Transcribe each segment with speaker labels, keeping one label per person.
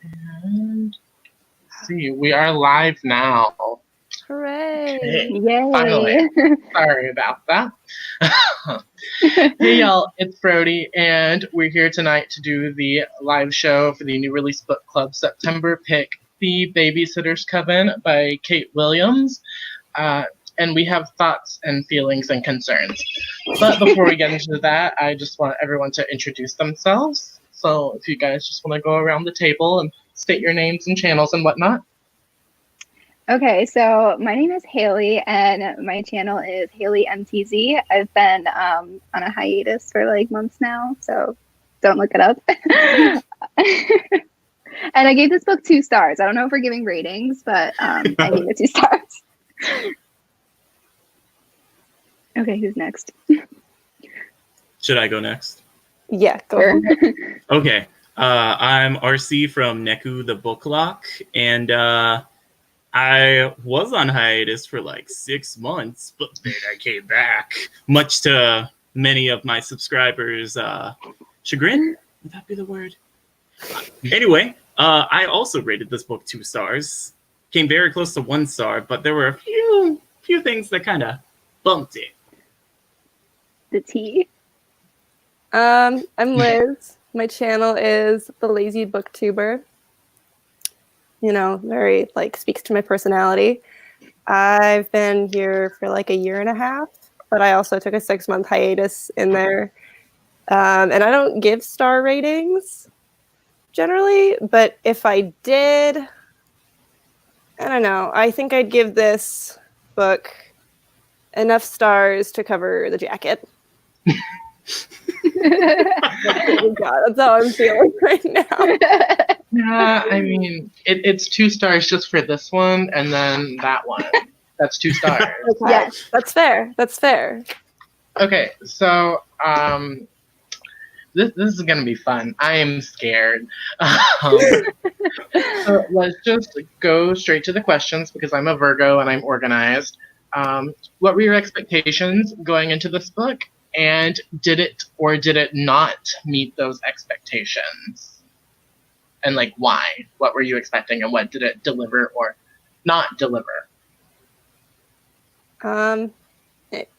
Speaker 1: And let's see, we are live now.
Speaker 2: Hooray!
Speaker 1: Okay.
Speaker 3: Yay!
Speaker 1: Finally. Sorry about that. Hey y'all, it's Brody, and we're here tonight to do the live show for the new release book club September pick, The Babysitters Coven by Kate Williams. And we have thoughts and feelings and concerns. But before we get into that, I just want everyone to introduce themselves. So if you guys just want to go around the table and state your names and channels and whatnot.
Speaker 3: Okay, so my name is Haley, and my channel is Haley MTZ. I've been on a hiatus for like months now, so don't look it up. And I gave this book 2 stars. I don't know if we're giving ratings, but I gave it 2 stars. Okay, who's next?
Speaker 4: Should I go next?
Speaker 2: Yeah, go
Speaker 3: Sure.
Speaker 2: for it.
Speaker 4: Okay. I'm RC from Neku the Book Lock, and I was on hiatus for like 6 months, but then I came back, much to many of my subscribers' chagrin. Would that be the word? Anyway, I also rated this book 2 stars. Came very close to 1 star, but there were a few things that kind of bumped it.
Speaker 3: The T.
Speaker 2: I'm Liz. My channel is The Lazy Booktuber. You know, very like speaks to my personality. I've been here for like a year and a half, but I also took a 6-month hiatus in there. And I don't give star ratings generally, but if I did, I don't know. I think I'd give this book enough stars to cover the jacket. That's how I'm feeling right now.
Speaker 1: Yeah, I mean, it's 2 stars just for this one, and then that one. That's 2 stars.
Speaker 2: Okay.
Speaker 3: Yes.
Speaker 2: That's fair. That's fair.
Speaker 1: Okay, so this is gonna be fun. I am scared. So let's just go straight to the questions because I'm a Virgo and I'm organized. What were your expectations going into this book, and did it or did it not meet those expectations? And like why? What were you expecting, and what did it deliver or not deliver?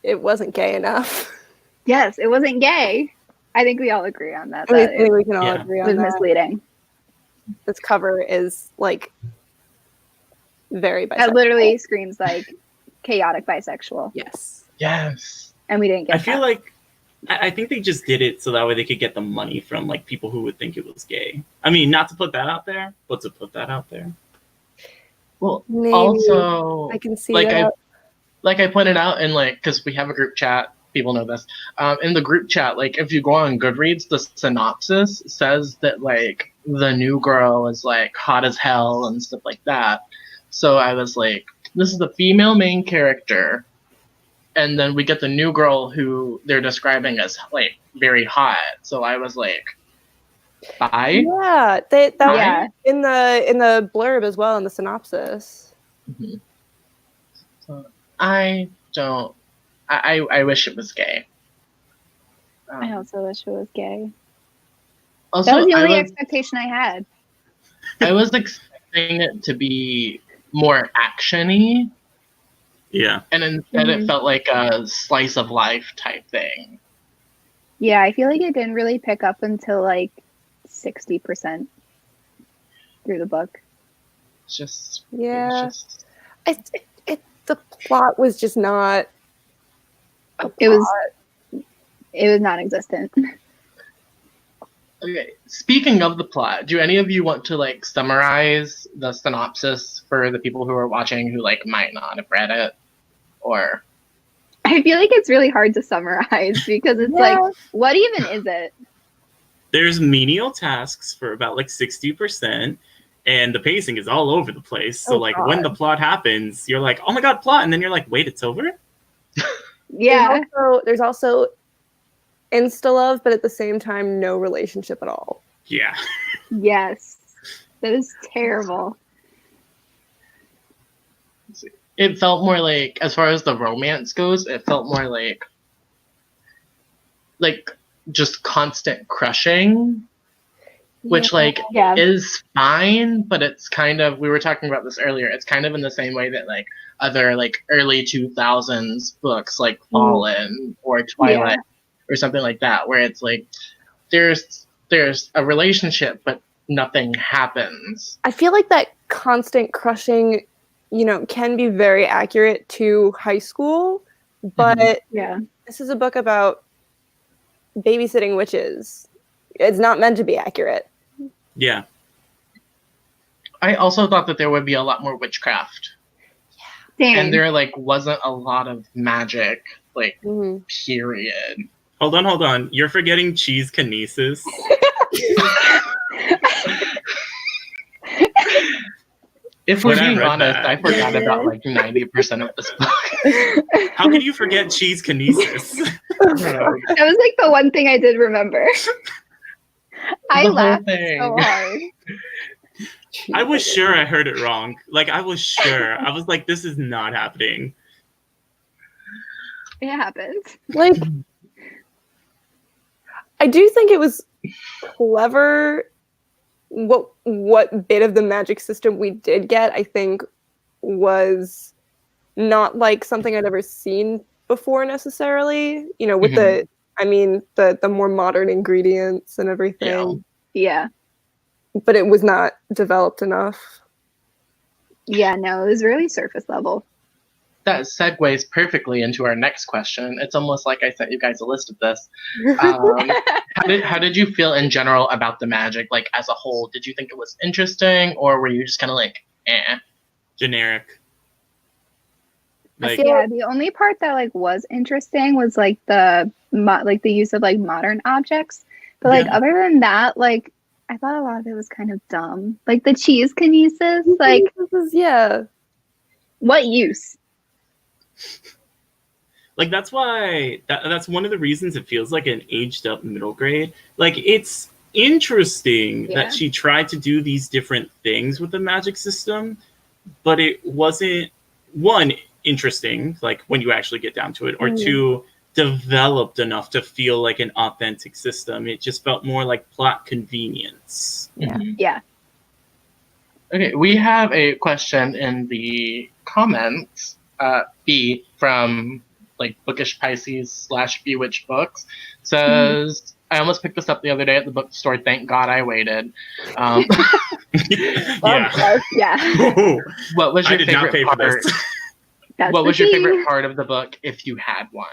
Speaker 2: It wasn't gay enough.
Speaker 3: Yes, it wasn't gay. I think we all agree on that.
Speaker 2: I
Speaker 3: That
Speaker 2: think
Speaker 3: it
Speaker 2: we can all agree
Speaker 3: was
Speaker 2: on that.
Speaker 3: misleading.
Speaker 2: This cover is like very bisexual.
Speaker 3: That literally screams like chaotic bisexual,
Speaker 2: Yes.
Speaker 1: Yes.
Speaker 3: and we didn't get
Speaker 4: I feel
Speaker 3: that.
Speaker 4: like I think they just did it so that way they could get the money from like people who would think it was gay. I mean, not to put that out there, but to put that out there.
Speaker 1: Well,
Speaker 2: Maybe.
Speaker 1: also,
Speaker 2: I can see
Speaker 1: like
Speaker 2: that.
Speaker 1: I pointed out in like, because we have a group chat, people know this. In the group chat, like if you go on Goodreads, the synopsis says that like the new girl is like hot as hell and stuff like that. So I was like, this is the female main character, and then we get the new girl who they're describing as like very hot. So I was like, bye.
Speaker 2: Yeah, that was
Speaker 3: Yeah.
Speaker 2: in the blurb as well in the synopsis.
Speaker 1: Mhm. So I don't. I wish it was gay.
Speaker 3: I also wish it was gay.
Speaker 1: Also,
Speaker 3: That was the only
Speaker 1: I
Speaker 3: expectation I had.
Speaker 1: was expecting it to be more action-y,
Speaker 4: Yeah.
Speaker 1: and instead it
Speaker 3: Mhm.
Speaker 1: felt like a slice of life type thing.
Speaker 3: Yeah, I feel like it didn't really pick up until like 60% through the book.
Speaker 1: It's just
Speaker 2: Yeah.
Speaker 1: It's just,
Speaker 2: The plot was just not.
Speaker 3: It was non-existent.
Speaker 1: okay. Speaking of the plot, do any of you want to like summarize the synopsis for the people who are watching who like might not have read it, or?
Speaker 3: I feel like it's really hard to summarize because it's
Speaker 2: Yeah.
Speaker 3: like, what even is it?
Speaker 4: There's menial tasks for about like 60%, and the pacing is all over the place. So
Speaker 2: Oh,
Speaker 4: like
Speaker 2: God.
Speaker 4: when the plot happens, you're like, oh my god, plot, and then you're like, wait, it's over?
Speaker 3: Yeah,
Speaker 2: There's also insta love, but at the same time, no relationship at all.
Speaker 4: Yeah.
Speaker 3: yes. That is terrible.
Speaker 1: It felt more like, as far as the romance goes, it felt more like just constant crushing which like
Speaker 3: Yeah.
Speaker 1: is fine, but it's kind of, we were talking about this earlier, it's kind of in the same way that like other like early 2000s books like Fallen or Twilight or something like that, where it's like there's a relationship but nothing happens.
Speaker 2: I feel like that constant crushing, you know, can be very accurate to high school, but
Speaker 3: Yeah.
Speaker 2: this is a book about babysitting witches. It's not meant to be accurate.
Speaker 4: Yeah.
Speaker 1: I also thought that there would be a lot more witchcraft.
Speaker 3: Same.
Speaker 1: And there like wasn't a lot of magic, like period.
Speaker 4: Hold on. You're forgetting cheese kinesis.
Speaker 1: If we're
Speaker 4: When I
Speaker 1: being
Speaker 4: read
Speaker 1: honest,
Speaker 4: that-
Speaker 1: I forgot about like 90% of this book.
Speaker 4: How can you forget cheese kinesis?
Speaker 3: That was like the one thing I did remember. I
Speaker 1: The whole
Speaker 3: laughed
Speaker 1: thing.
Speaker 3: so hard.
Speaker 4: I was sure I heard it wrong. Like, I was sure. I was like, this is not happening.
Speaker 3: It happened.
Speaker 2: Like, I do think it was clever. What bit of the magic system we did get, I think, was not like something I'd ever seen before necessarily. You know, with the more modern ingredients and everything.
Speaker 3: Yeah.
Speaker 2: But it was not developed enough.
Speaker 3: Yeah, no, it was really surface level.
Speaker 1: That segues perfectly into our next question. It's almost like I sent you guys a list of this. How did you feel in general about the magic, like as a whole? Did you think it was interesting, or were you just kind of like, eh?
Speaker 4: Generic. Like,
Speaker 3: Yeah, the only part that like was interesting was like the use of like modern objects. But like other than that, like I thought a lot of it was kind of dumb. Like the cheese kinesis, like what use?
Speaker 4: like that's why that's one of the reasons it feels like an aged up middle grade. Like, it's interesting that she tried to do these different things with the magic system, but it wasn't, one, interesting, like when you actually get down to it, or two, developed enough to feel like an authentic system. It just felt more like plot convenience.
Speaker 3: Yeah.
Speaker 1: Okay, we have a question in the comments. B from like Bookish Pisces / Bewitched Books says, I almost picked this up the other day at the bookstore. Thank God I waited.
Speaker 4: Yeah.
Speaker 3: Yeah.
Speaker 1: What was
Speaker 4: I
Speaker 1: your
Speaker 4: did not pay
Speaker 1: favorite
Speaker 4: for
Speaker 1: part?
Speaker 4: this.
Speaker 3: That's
Speaker 1: What
Speaker 3: the
Speaker 1: was your
Speaker 3: key.
Speaker 1: favorite part of the book if you had one?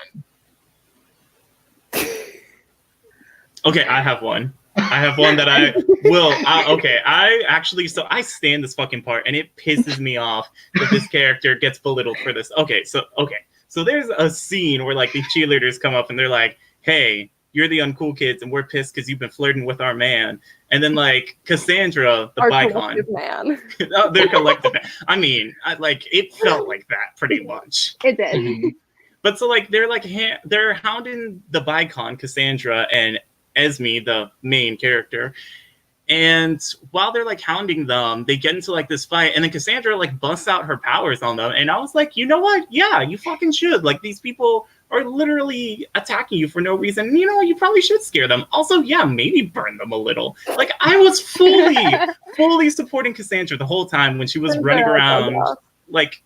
Speaker 4: Okay, I have one. I have one that I will. I actually, so I stand this fucking part, and it pisses me off that this character gets belittled for this. Okay, so there's a scene where like the cheerleaders come up and they're like, "Hey, you're the uncool kids, and we're pissed because you've been flirting with our man." And then like Cassandra, the Bicon,
Speaker 2: man.
Speaker 4: their collective man. I mean, it felt like that pretty much.
Speaker 3: It did.
Speaker 4: But so like they're hounding the Bicon, Cassandra, and Esme, the main character. And while they're like hounding them, they get into like this fight, and then Cassandra like busts out her powers on them. And I was like, you know what? Yeah, you fucking should. Like, these people are literally attacking you for no reason. You know what? You probably should scare them. Also, yeah, maybe burn them a little. Like, I was fully supporting Cassandra the whole time when she was running around. Like,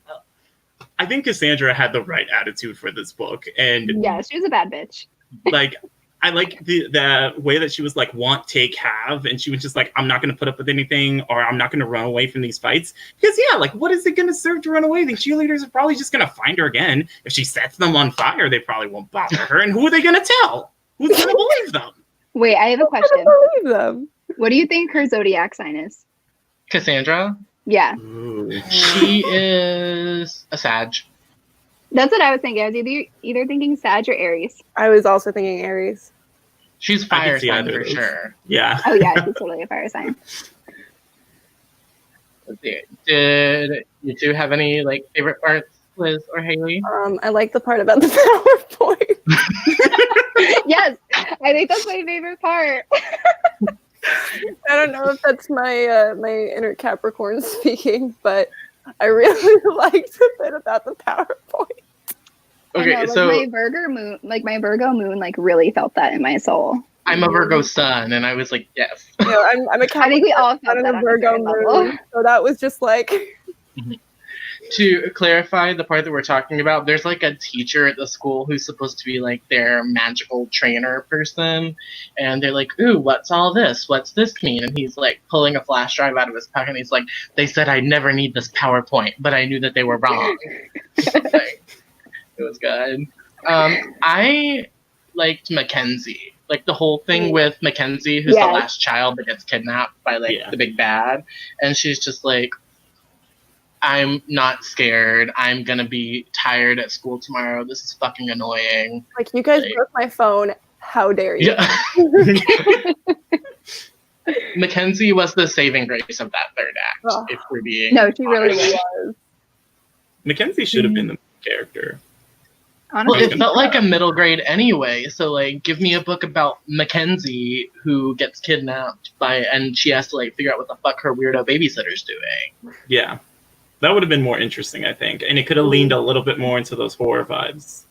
Speaker 4: I think Cassandra had the right attitude for this book. And
Speaker 3: Yeah, she was a bad bitch.
Speaker 4: like, I like the way that she was like, want, take, have, and she was just like, I'm not going to put up with anything, or I'm not going to run away from these fights. Because yeah, like, what is it going to serve to run away? The cheerleaders are probably just going to find her again. If she sets them on fire, they probably won't bother her. And who are they going to tell? Who's going to believe them?
Speaker 3: Wait, I have a question.
Speaker 2: Believe them.
Speaker 3: What do you think her zodiac sign is?
Speaker 1: Cassandra?
Speaker 3: Yeah,
Speaker 4: Ooh.
Speaker 1: She is a Sag.
Speaker 3: that's what I was thinking. I was either thinking Sag or Aries.
Speaker 2: I was also thinking Aries.
Speaker 1: She's
Speaker 4: I
Speaker 1: fire
Speaker 4: can see
Speaker 1: sign
Speaker 4: either
Speaker 1: for
Speaker 4: of those.
Speaker 1: sure.
Speaker 4: Yeah.
Speaker 3: Oh yeah, she's totally a fire sign.
Speaker 1: Let's see. Did you two have any like favorite parts, Liz or Haley?
Speaker 2: I like the part about the PowerPoint.
Speaker 3: Yes, I think that's my favorite part.
Speaker 2: I don't know if that's my my inner Capricorn speaking, but I really liked the bit about the PowerPoint.
Speaker 1: Okay,
Speaker 3: I know,
Speaker 1: so
Speaker 3: my Virgo moon, like really felt that in my soul.
Speaker 1: I'm a Virgo sun, and I was like, yes.
Speaker 2: You know, I'm a
Speaker 3: I think we all
Speaker 2: Capricorn
Speaker 3: felt
Speaker 2: and
Speaker 3: that
Speaker 2: a
Speaker 3: on a
Speaker 2: Virgo
Speaker 3: certain level.
Speaker 2: moon, so that was just like.
Speaker 1: To clarify the part that we're talking about, there's like a teacher at the school who's supposed to be like their magical trainer person, and they're like, ooh, what's all this? What's this mean? And he's like pulling a flash drive out of his pocket, and he's like, they said I never need this PowerPoint, but I knew that they were wrong. Like, it was good. I liked Mackenzie. Like the whole thing with Mackenzie, who's the
Speaker 3: Yes.
Speaker 1: last child that gets kidnapped by like the big bad, and she's just like, I'm not scared. I'm gonna be tired at school tomorrow. This is fucking annoying.
Speaker 2: Like, you guys broke my phone. How dare you?
Speaker 1: Yeah. Mackenzie was the saving grace of that third act,
Speaker 2: Oh.
Speaker 1: if we're being
Speaker 3: No, she really
Speaker 1: honest.
Speaker 3: was.
Speaker 4: Mackenzie should have been the character.
Speaker 1: Well,
Speaker 3: Honestly,
Speaker 1: it felt like a middle grade anyway, so like give me a book about Mackenzie who gets kidnapped and she has to like figure out what the fuck her weirdo babysitter's doing.
Speaker 4: Yeah. That would have been more interesting, I think. And it could have leaned a little bit more into those horror vibes.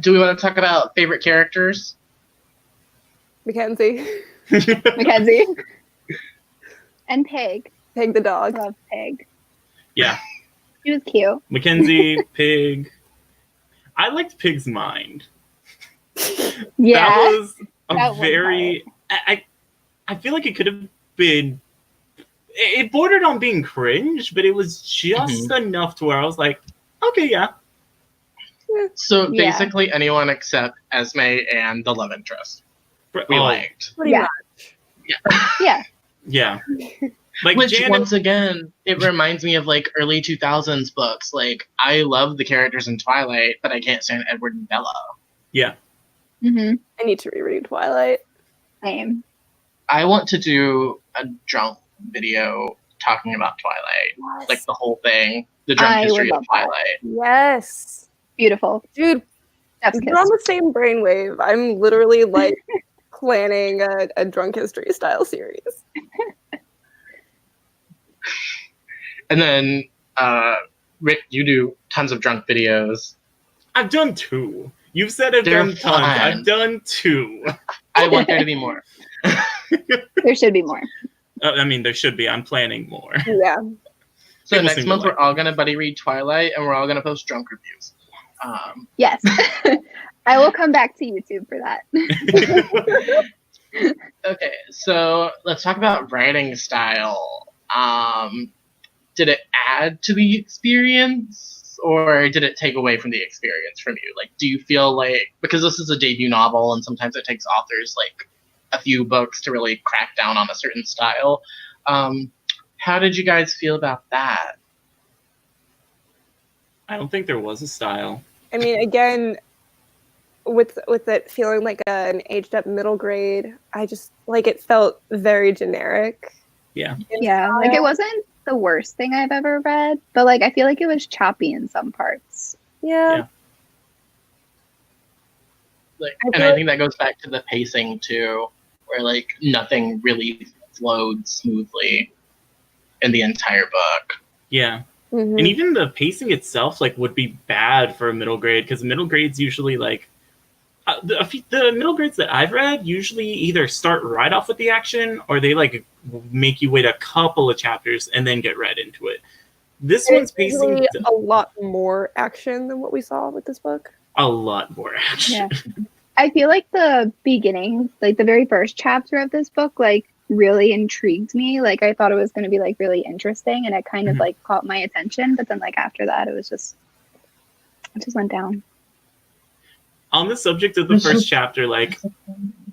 Speaker 1: Do we want to talk about favorite characters?
Speaker 2: Mackenzie.
Speaker 3: Mackenzie. And Pig.
Speaker 2: Pig the dog.
Speaker 3: Love Pig.
Speaker 4: Yeah.
Speaker 3: She was cute.
Speaker 4: Mackenzie, Pig. I liked Pig's mind.
Speaker 3: Yeah.
Speaker 4: That was
Speaker 3: that
Speaker 4: a very... I feel like it could have been... It bordered on being cringe, but it was just enough to where I was like, okay, yeah.
Speaker 1: So
Speaker 3: Yeah.
Speaker 1: basically anyone except Esme and the love interest we liked.
Speaker 2: Pretty
Speaker 3: Yeah.
Speaker 2: much.
Speaker 3: Yeah.
Speaker 4: Yeah. Like
Speaker 1: Which,
Speaker 4: Janet,
Speaker 1: once again, it reminds me of like early 2000s books. Like, I love the characters in Twilight, but I can't stand Edward and Bella.
Speaker 4: yeah.
Speaker 3: Mm-hmm.
Speaker 2: I need to reread Twilight.
Speaker 3: Same.
Speaker 1: I want to do a drunk video talking about Twilight.
Speaker 2: Yes.
Speaker 1: Like the whole thing. The drunk
Speaker 3: I
Speaker 1: history
Speaker 3: would
Speaker 1: of
Speaker 3: love that.
Speaker 1: Twilight.
Speaker 2: Yes.
Speaker 3: Beautiful.
Speaker 2: Dude,
Speaker 3: That's
Speaker 2: we're on
Speaker 3: kiss.
Speaker 2: the same brainwave. I'm literally like planning a drunk history style series.
Speaker 1: And then, Rick, you do tons of drunk videos.
Speaker 4: I've done 2. You've said I've
Speaker 1: They're
Speaker 4: done tons.
Speaker 1: fun.
Speaker 4: I've done 2.
Speaker 1: I want there to be more.
Speaker 3: There should be more.
Speaker 4: I mean, there should be. I'm planning more.
Speaker 2: Yeah.
Speaker 1: So
Speaker 4: People
Speaker 1: next
Speaker 4: seem to
Speaker 1: month,
Speaker 4: like
Speaker 1: we're all going to buddy read Twilight, and we're all going to post drunk reviews.
Speaker 3: Yes. I will come back to YouTube for that.
Speaker 1: Okay, so let's talk about writing style. Did it add to the experience, or did it take away from the experience from you? Like, do you feel like, because this is a debut novel, and sometimes it takes authors like a few books to really crack down on a certain style, how did you guys feel about that?
Speaker 4: I don't think there was a style.
Speaker 2: I mean, again, with it feeling like an aged up middle grade, I just like it felt very generic.
Speaker 4: Yeah.
Speaker 3: Yeah. Like it wasn't the worst thing I've ever read, but like I feel like it was choppy in some parts.
Speaker 2: Yeah.
Speaker 1: Like,
Speaker 2: I
Speaker 1: and
Speaker 2: feel
Speaker 1: I think that goes back to the pacing too, where like nothing really flowed smoothly in the entire book.
Speaker 4: Yeah.
Speaker 2: Mhm.
Speaker 4: And even the pacing itself, like, would be bad for a middle grade, because middle grades usually, like, the middle grades that I've read usually either start right off with the action, or they, like, make you wait a couple of chapters and then get right into it. This one's
Speaker 2: There's
Speaker 4: pacing
Speaker 2: usually a lot more action than what we saw with this book.
Speaker 4: a lot more action.
Speaker 3: Yeah. I feel like the beginning, like the very first chapter of this book, like really intrigued me. Like I thought it was going to be like really interesting, and it kind of like caught my attention. But then like after that, it just went down.
Speaker 4: On the subject of the first chapter, like,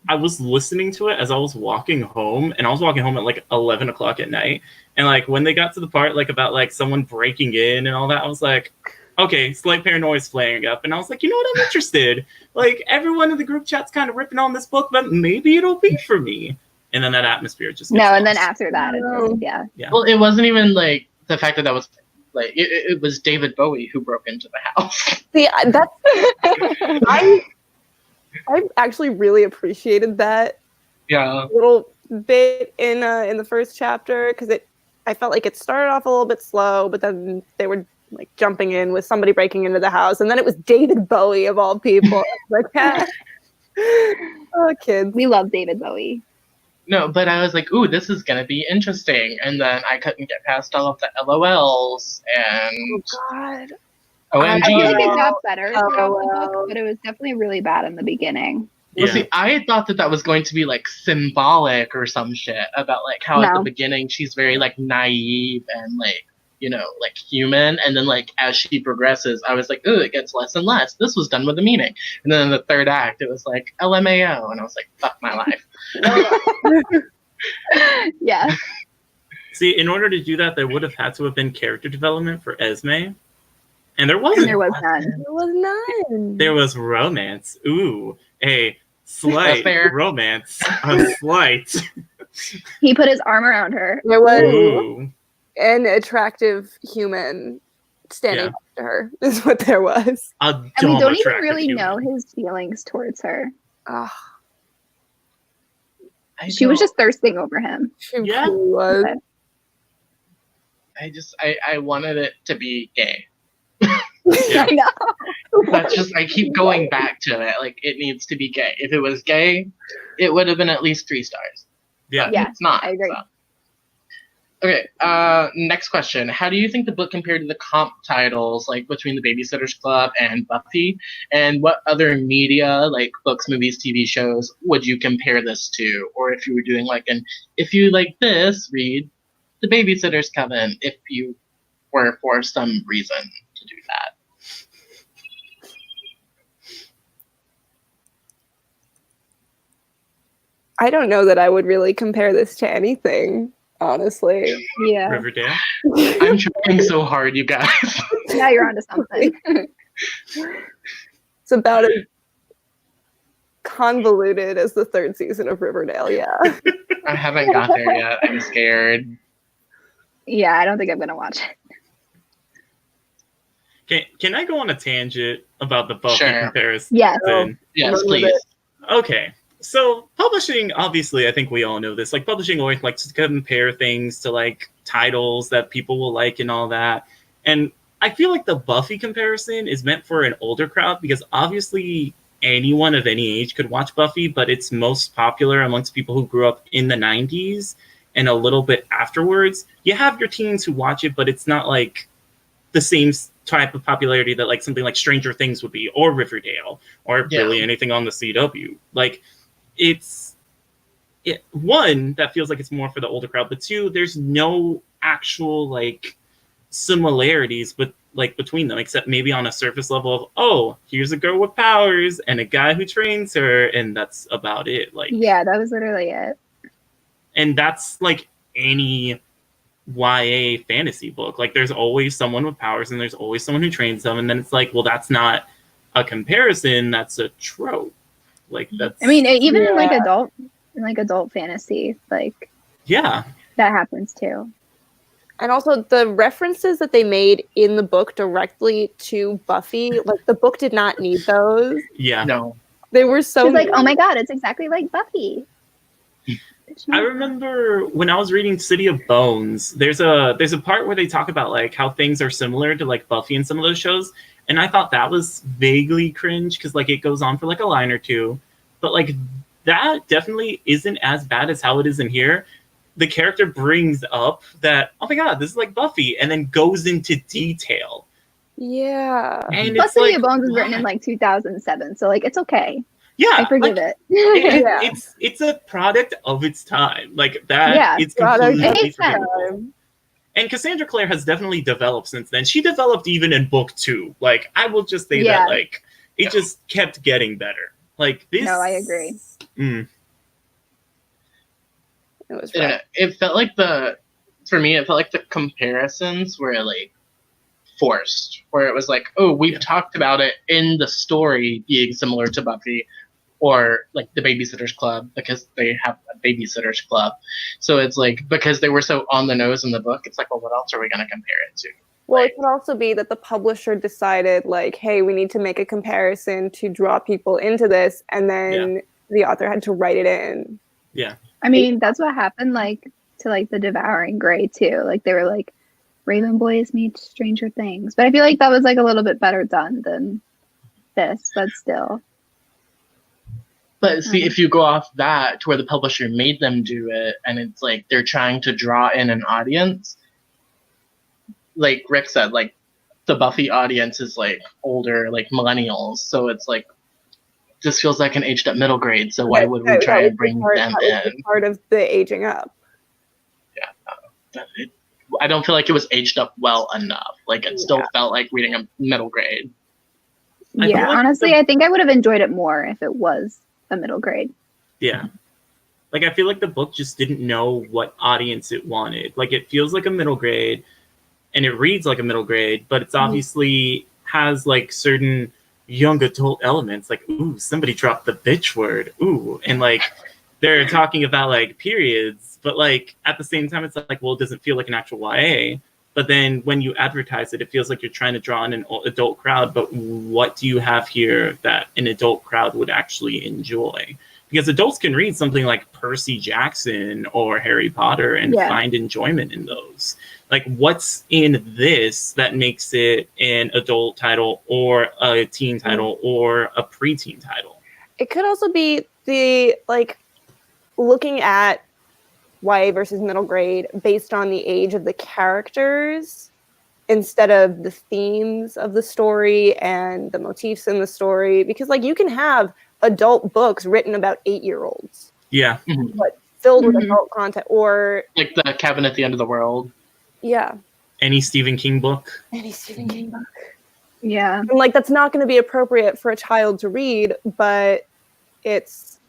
Speaker 4: I was listening to it as I was walking home, and I was walking home at like 11 o'clock at night. And like when they got to the part like about like someone breaking in and all that, I was like, okay, slight paranoia is flaring up. And I was like, you know what, I'm interested. Like everyone in the group chat's kind of ripping on this book, but maybe it'll be for me. And then that atmosphere just gets
Speaker 3: And then
Speaker 4: lost.
Speaker 3: after that, it just, yeah.
Speaker 1: Well, it wasn't even like the fact that was like it was David Bowie who broke into the house.
Speaker 2: See, that's I actually really appreciated that
Speaker 1: Yeah.
Speaker 2: little bit in the first chapter, because I felt like it started off a little bit slow, but then they were like jumping in with somebody breaking into the house, and then it was David Bowie of all people. Like, Oh, kids.
Speaker 3: We love David Bowie.
Speaker 1: No, but I was like, ooh, this is gonna be interesting. And then I couldn't get past all of the LOLs and
Speaker 2: God.
Speaker 3: I feel like it
Speaker 1: OMG.
Speaker 3: got better throughout the
Speaker 2: LOL.
Speaker 3: book, but it was definitely really bad in the beginning.
Speaker 1: Well,
Speaker 4: Yeah.
Speaker 1: see, I thought that was going to be like symbolic or some shit about like how at the
Speaker 3: No.
Speaker 1: beginning she's very like naive and like, you know, like human, and then like as she progresses, I was like, ooh, it gets less and less. This was done with a meaning. And then in the third act, it was like LMAO, and I was like, fuck my life.
Speaker 3: Yeah.
Speaker 4: See, in order to do that, there would have had to have been character development for Esme, and there wasn't.
Speaker 3: And there was none.
Speaker 2: There was none.
Speaker 4: There was romance. Ooh, a slight
Speaker 1: fair.
Speaker 4: romance. A slight.
Speaker 3: He put his arm around her.
Speaker 2: There was
Speaker 4: Ooh.
Speaker 2: an attractive human standing
Speaker 4: Yeah.
Speaker 2: next to her, is what there was.
Speaker 4: A
Speaker 3: And we
Speaker 4: dumb,
Speaker 3: don't even
Speaker 4: attractive
Speaker 3: really
Speaker 4: human.
Speaker 3: know his feelings towards her.
Speaker 2: Oh,
Speaker 3: She was just thirsting over him.
Speaker 2: she
Speaker 4: Yeah.
Speaker 2: really was.
Speaker 1: I wanted it to be gay.
Speaker 4: Yeah.
Speaker 3: I know.
Speaker 1: That's just, I keep going back to it. Like, it needs to be gay. If it was gay, it would have been at least 3 stars.
Speaker 4: Yeah.
Speaker 1: But
Speaker 3: Yeah,
Speaker 1: it's not.
Speaker 3: I agree.
Speaker 1: so. Okay, next question. How do you think the book compared to the comp titles, like between the Babysitters Club and Buffy? And what other media, like books, movies, TV shows, would you compare this to? Or if you were doing like if you like this, read the Babysitters Coven, if you were for some reason to do that.
Speaker 2: I don't know that I would really compare this to anything, honestly.
Speaker 3: Yeah.
Speaker 4: Riverdale.
Speaker 1: I'm trying so hard, you guys.
Speaker 3: Now you're onto something.
Speaker 2: It's about as convoluted as the 3rd season of Riverdale, yeah.
Speaker 1: I haven't got there yet. I'm scared.
Speaker 3: Yeah, I don't think I'm gonna watch it.
Speaker 4: Can I go on a tangent about the Buffy
Speaker 1: Sure.
Speaker 4: comparison?
Speaker 3: Yes.
Speaker 1: Yes,
Speaker 2: Love
Speaker 1: please.
Speaker 2: it.
Speaker 4: Okay. So publishing, obviously, I think we all know this. Like publishing always likes to compare things to like titles that people will like and all that. And I feel like the Buffy comparison is meant for an older crowd because obviously anyone of any age could watch Buffy, but it's most popular amongst people who grew up in the 90s and a little bit afterwards. You have your teens who watch it, but it's not like the same type of popularity that like something like Stranger Things would be, or Riverdale, or really anything on the CW. Like, one, that feels like it's more for the older crowd, but 2, there's no actual like similarities between them, except maybe on a surface level of, oh, here's a girl with powers and a guy who trains her, and that's about it. Like,
Speaker 3: Yeah, that was literally it.
Speaker 4: and that's like any YA fantasy book. Like, there's always someone with powers and there's always someone who trains them, and then it's like, well, that's not a comparison, that's a trope. Like, that's,
Speaker 3: I mean, even in
Speaker 2: Yeah.
Speaker 3: adult fantasy, like
Speaker 4: yeah,
Speaker 3: that happens too.
Speaker 2: And also the references that they made in the book directly to Buffy, like the book did not need those.
Speaker 4: yeah.
Speaker 1: No.
Speaker 2: They were so
Speaker 3: She's like, oh my god, it's exactly like Buffy.
Speaker 4: I remember when I was reading City of Bones, there's a part where they talk about like how things are similar to like Buffy and some of those shows, and I thought that was vaguely cringe because like it goes on for like a line or two, but like that definitely isn't as bad as how it is in here. The character brings up that, oh my god, this is like Buffy, and then goes into detail.
Speaker 2: Yeah.
Speaker 4: And
Speaker 3: Plus,
Speaker 4: it's
Speaker 3: City
Speaker 4: like,
Speaker 3: of Bones was written in
Speaker 4: why?
Speaker 3: like 2007, so like it's okay.
Speaker 4: Yeah,
Speaker 3: I forgive
Speaker 4: like,
Speaker 3: it.
Speaker 2: Yeah.
Speaker 4: it's a product of its time. Like that,
Speaker 3: Yeah,
Speaker 4: it's
Speaker 2: product
Speaker 3: of
Speaker 4: completely
Speaker 3: its time.
Speaker 4: forgivable. And Cassandra Clare has definitely developed since then. She developed even in book 2. Like, I will just say
Speaker 3: Yeah.
Speaker 4: that, like, it just kept getting better. Like, this...
Speaker 3: No, I agree.
Speaker 2: It was
Speaker 1: I don't
Speaker 2: rough.
Speaker 1: know. It felt like for me, it felt like the comparisons were like forced, where it was like, oh, we've talked about it in the story being similar to Buffy, or like the Babysitters Club, because they have a Babysitters Club. So it's like, because they were so on the nose in the book, it's like, well, what else are we going to compare it to?
Speaker 2: Well, it could also be that the publisher decided, like, hey, we need to make a comparison to draw people into this, and then the author had to write it in.
Speaker 4: Yeah.
Speaker 3: I mean, that's what happened like to like the Devouring Grey too. Like they were like Raven Boys meet Stranger Things, but I feel like that was like a little bit better done than this, but still.
Speaker 1: But see, if you go off that to where the publisher made them do it, and it's like they're trying to draw in an audience, like Rick said, like the Buffy audience is like older, like millennials. So it's like this feels like an aged up middle grade. So why would we try and bring them in?
Speaker 2: Part of the aging up.
Speaker 1: Yeah, I don't feel like it was aged up well enough. Like it still felt like reading a middle grade.
Speaker 3: Yeah, honestly, I think I would have enjoyed it more if it was a middle grade.
Speaker 4: Yeah. Like, I feel like the book just didn't know what audience it wanted. Like, it feels like a middle grade, and it reads like a middle grade, but it's obviously has, like, certain young adult elements. Like, ooh, somebody dropped the bitch word. Ooh. And, like, they're talking about, like, periods. But, like, at the same time, it's like, well, it doesn't feel like an actual YA. But then when you advertise it, it feels like you're trying to draw in an adult crowd. But what do you have here that an adult crowd would actually enjoy? Because adults can read something like Percy Jackson or Harry Potter and find enjoyment in those. Like, what's in this that makes it an adult title or a teen title or a preteen title?
Speaker 2: It could also be the, like, looking at YA versus middle grade based on the age of the characters instead of the themes of the story and the motifs in the story. Because, like, you can have adult books written about 8-year-olds.
Speaker 4: Yeah.
Speaker 2: But filled with adult content. Or
Speaker 1: like the Cabin at the End of the World.
Speaker 2: Yeah.
Speaker 4: Any Stephen King book.
Speaker 2: Any Stephen King book.
Speaker 3: Yeah.
Speaker 2: And, like, that's not going to be appropriate for a child to read, but it's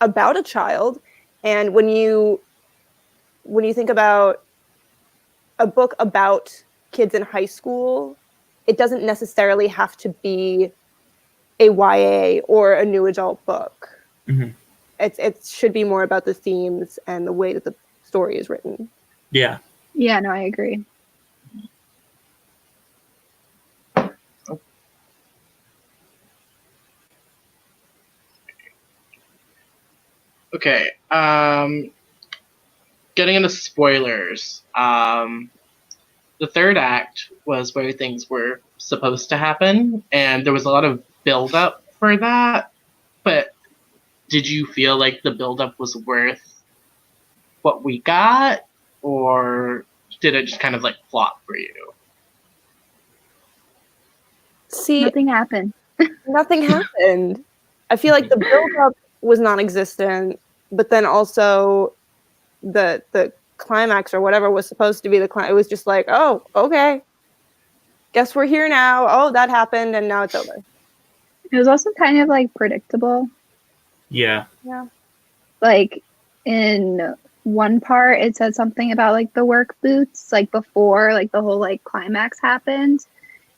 Speaker 2: about a child. And when you think about a book about kids in high school, it doesn't necessarily have to be a YA or a new adult book. It should be more about the themes and the way that the story is written.
Speaker 4: Yeah.
Speaker 3: Yeah, no, I agree.
Speaker 1: Okay. Getting into spoilers. The third act was where things were supposed to happen, and there was a lot of build-up for that. But did you feel like the build-up was worth what we got, or did it just kind of like flop for you?
Speaker 2: See,
Speaker 3: Nothing happened.
Speaker 2: Nothing happened. I feel like the build-up was non-existent, but then also the climax or whatever was supposed to be the climax. It was just like, oh, okay. Guess we're here now. Oh, that happened, and now it's over.
Speaker 3: It was also kind of like predictable.
Speaker 4: Yeah.
Speaker 2: Yeah.
Speaker 3: Like in one part, it said something about like the work boots, like before like the whole like climax happened.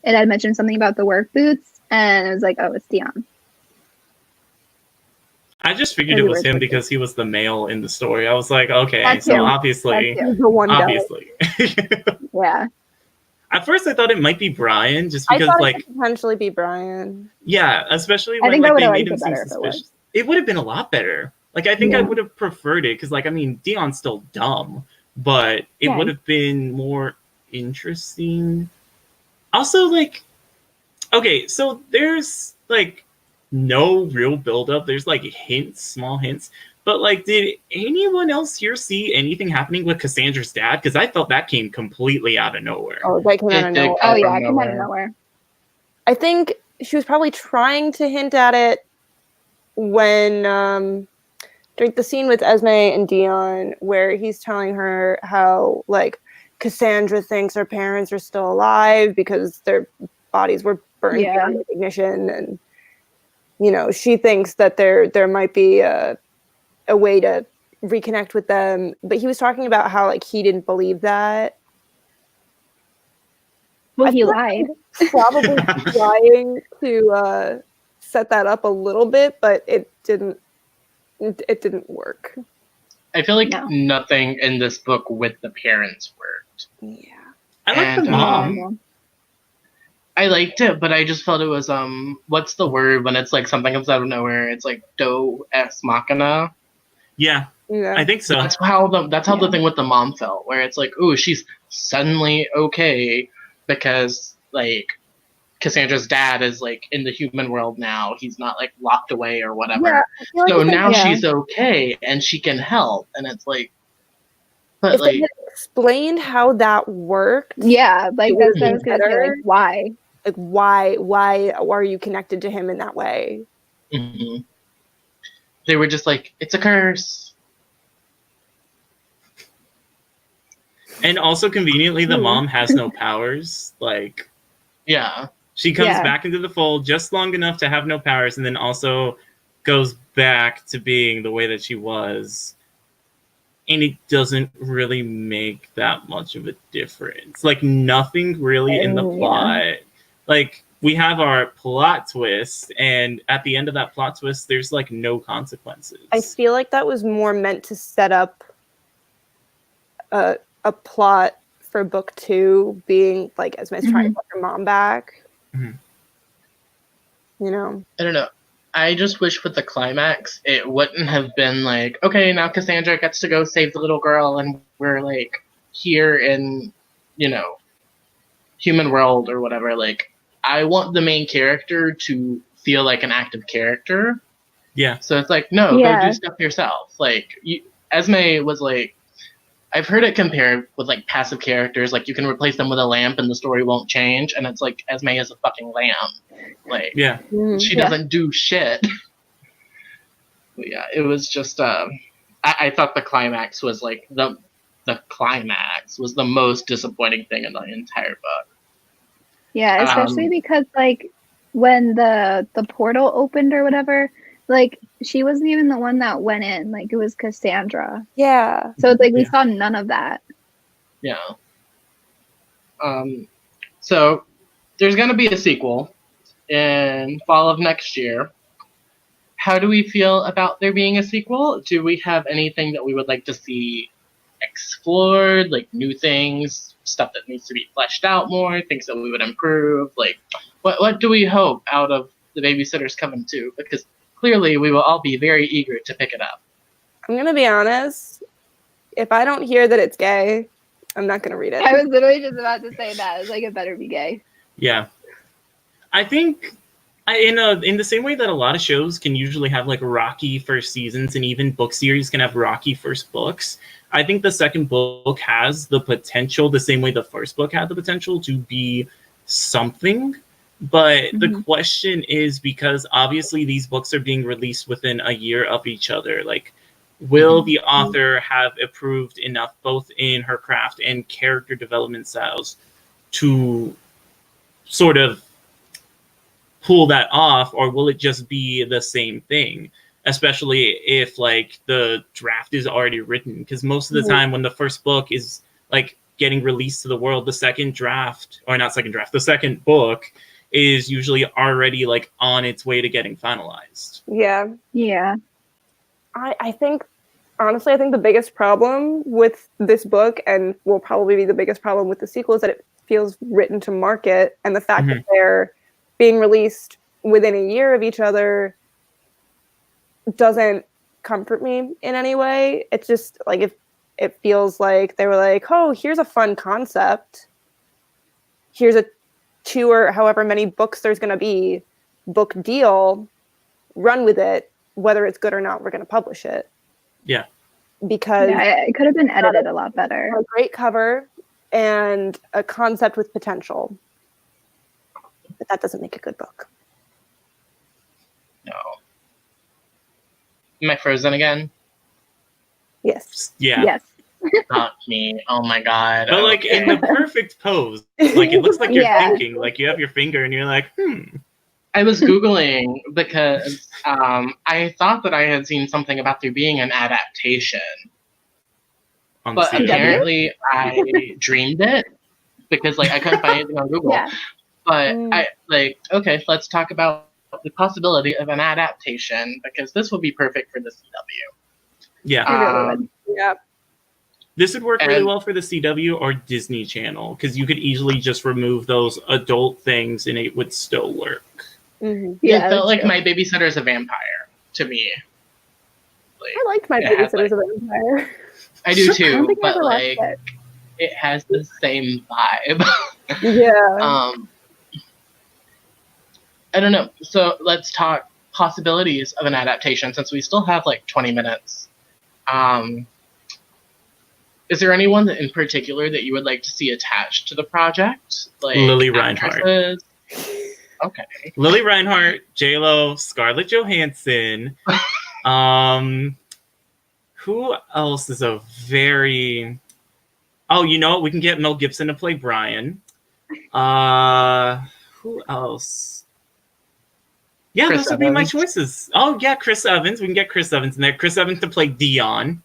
Speaker 3: It had mentioned something about the work boots, and it was like, oh, it's Dion.
Speaker 4: I just figured it was him because he was the male in the story. I was like, okay, so obviously.
Speaker 2: The one
Speaker 4: obviously.
Speaker 3: Yeah.
Speaker 4: At first, I thought it might be Brian, just because,
Speaker 2: I thought
Speaker 4: like,
Speaker 2: it could potentially be Brian.
Speaker 4: Yeah, especially
Speaker 3: I
Speaker 4: when
Speaker 3: think
Speaker 4: like
Speaker 3: I
Speaker 4: they
Speaker 3: would've
Speaker 4: made him
Speaker 3: liked it
Speaker 4: seem
Speaker 3: better if it was.
Speaker 4: suspicious. It would have been a lot better. Like, I think I would have preferred it because, like, I mean, Dion's still dumb, but it would have been more interesting. Also, like, okay, so there's like no real buildup. There's like hints, small hints. But, like, did anyone else here see anything happening with Cassandra's dad? Because I felt that came completely out of nowhere.
Speaker 2: Oh, that came out of nowhere.
Speaker 3: Oh, yeah, it came out of nowhere.
Speaker 2: I think she was probably trying to hint at it when, during the scene with Esme and Dion, where he's telling her how, like, Cassandra thinks her parents are still alive because their bodies were burned beyond recognition. And, you know, she thinks that there might be a way to reconnect with them, but he was talking about how like he didn't believe that.
Speaker 3: Well, he lied.
Speaker 2: Probably trying to set that up a little bit, but it didn't work.
Speaker 1: I feel like nothing in this book with the parents worked.
Speaker 2: Yeah.
Speaker 4: I like the mom.
Speaker 1: I liked it, but I just felt it was what's the word when it's like something comes out of nowhere? It's like Deus ex machina.
Speaker 4: Yeah, I think so.
Speaker 1: That's how the thing with the mom felt, where it's like, ooh, she's suddenly okay because like Cassandra's dad is like in the human world now. He's not like locked away or whatever.
Speaker 2: Yeah, I feel like
Speaker 1: So
Speaker 2: if they-
Speaker 1: now
Speaker 3: yeah.
Speaker 1: she's okay and she can help. And it's like, but
Speaker 2: if they
Speaker 1: like,
Speaker 2: had explained how that worked,
Speaker 3: Yeah, like
Speaker 2: It
Speaker 3: that's
Speaker 2: would
Speaker 3: what I
Speaker 2: be
Speaker 3: was gonna say.
Speaker 2: better.
Speaker 3: Like, why?
Speaker 2: like why are you connected to him in that way?
Speaker 1: mhm. They were just like, it's a curse.
Speaker 4: And also conveniently, the
Speaker 2: Hmm.
Speaker 4: mom has no powers. Like,
Speaker 1: Yeah.
Speaker 4: she comes
Speaker 3: Yeah.
Speaker 4: back into the fold just long enough to have no powers, and then also goes back to being the way that she was. And it doesn't really make that much of a difference. Like, nothing really in the
Speaker 3: Yeah.
Speaker 4: plot. Like, we have our plot twist, and at the end of that plot twist, there's like no consequences.
Speaker 2: I feel like that was more meant to set up a plot for book 2 being like Esme's trying to get her mom back.
Speaker 4: Mhm.
Speaker 2: You know?
Speaker 1: I don't know. I just wish with the climax, it wouldn't have been like, okay, now Cassandra gets to go save the little girl, and we're like here in, you know, human world or whatever. Like, I want the main character to feel like an active character.
Speaker 4: Yeah.
Speaker 1: So it's like, no,
Speaker 3: Yeah.
Speaker 1: go do stuff yourself. Like, Esme was like, I've heard it compared with like passive characters. Like, you can replace them with a lamp and the story won't change. And it's like, Esme is a fucking lamp. Like,
Speaker 4: Yeah.
Speaker 2: Mhm.
Speaker 1: she
Speaker 3: Yeah.
Speaker 1: doesn't do shit. But yeah, it was just I thought the climax was like the climax was the most disappointing thing in the entire book.
Speaker 3: Yeah, especially
Speaker 1: Um,
Speaker 3: because like when the portal opened or whatever, like she wasn't even the one that went in. Like it was Cassandra.
Speaker 2: Yeah.
Speaker 3: So it's like we
Speaker 4: Yeah.
Speaker 3: saw none of that.
Speaker 1: Yeah. So there's gonna be a sequel in fall of next year. How do we feel about there being a sequel? Do we have anything that we would like to see explored, like new things, stuff that needs to be fleshed out more, things that we would improve? Like, what do we hope out of the Babysitters Coven 2? Because clearly we will all be very eager to pick it up.
Speaker 2: I'm gonna be honest. If I don't hear that it's gay, I'm not gonna read it.
Speaker 3: I was literally just about to say that. I was like, it better be gay.
Speaker 4: Yeah. I think in the same way that a lot of shows can usually have like rocky first seasons, and even book series can have rocky first books, I think the second book has the potential, the same way the first book had the potential, to be something. But the question is, because obviously these books are being released within a year of each other, like, will the author have improved enough both in her craft and character development styles to sort of pull that off, or will it just be the same thing? Especially if like the draft is already written, because most of the time when the first book is like getting released to the world, the second draft, or not second draft, the second book is usually already like on its way to getting finalized.
Speaker 2: Yeah.
Speaker 3: Yeah.
Speaker 2: I think, honestly, I think the biggest problem with this book, and will probably be the biggest problem with the sequel, is that it feels written to market, and the fact that they're being released within a year of each other doesn't comfort me in any way. It's just like, if it feels like they were like, oh, here's a fun concept. Here's a 2 or however many books there's going to be, book deal, run with it. Whether it's good or not, we're going to publish it.
Speaker 4: Yeah.
Speaker 2: Because
Speaker 3: Yeah, it could have been edited a lot better.
Speaker 2: a great cover and a concept with potential. But that doesn't make a good book.
Speaker 1: No. Am I frozen again?
Speaker 2: Yes.
Speaker 4: Yeah.
Speaker 3: Yes.
Speaker 1: Not me. Oh my god.
Speaker 4: But like
Speaker 1: Okay.
Speaker 4: in the perfect pose, like it looks like you're
Speaker 3: Yeah.
Speaker 4: thinking, like you have your finger and you're like,
Speaker 1: I was Googling because I thought that I had seen something about there being an adaptation.
Speaker 4: on
Speaker 1: But
Speaker 4: CW.
Speaker 1: apparently I dreamed it because like I couldn't find anything on Google.
Speaker 3: Yeah.
Speaker 1: But I like, okay, let's talk about the possibility of an adaptation because this would be perfect for the CW.
Speaker 4: Yeah.
Speaker 3: It really would.
Speaker 2: Yeah.
Speaker 4: This would work really
Speaker 1: And-
Speaker 4: well for the CW or Disney Channel, because you could easily just remove those adult things and it would still work.
Speaker 2: Mm-hmm.
Speaker 3: Yeah,
Speaker 1: It felt
Speaker 3: that's
Speaker 1: like
Speaker 3: true.
Speaker 1: My Babysitter is a Vampire to me. Like,
Speaker 2: I liked My
Speaker 1: it had,
Speaker 2: Babysitter's a Vampire.
Speaker 1: I do
Speaker 3: I don't
Speaker 1: too,
Speaker 3: think I
Speaker 1: but
Speaker 3: ever
Speaker 1: like
Speaker 3: watched it.
Speaker 1: it has the same vibe.
Speaker 2: Yeah.
Speaker 1: I don't know. So let's talk possibilities of an adaptation since we still have like 20 minutes. Is there anyone in particular that you would like to see attached to the project? Like
Speaker 4: Lily Reinhart.
Speaker 1: actresses? Okay.
Speaker 4: Lily Reinhart, J-Lo, Scarlett Johansson. Who else is a very... Oh, you know what? We can get Mel Gibson to play Brian. Who else? Yeah,
Speaker 1: Chris
Speaker 4: those would be my
Speaker 1: Evans.
Speaker 4: choices. Oh, yeah, Chris Evans. We can get Chris Evans in there. Chris Evans to play Dion.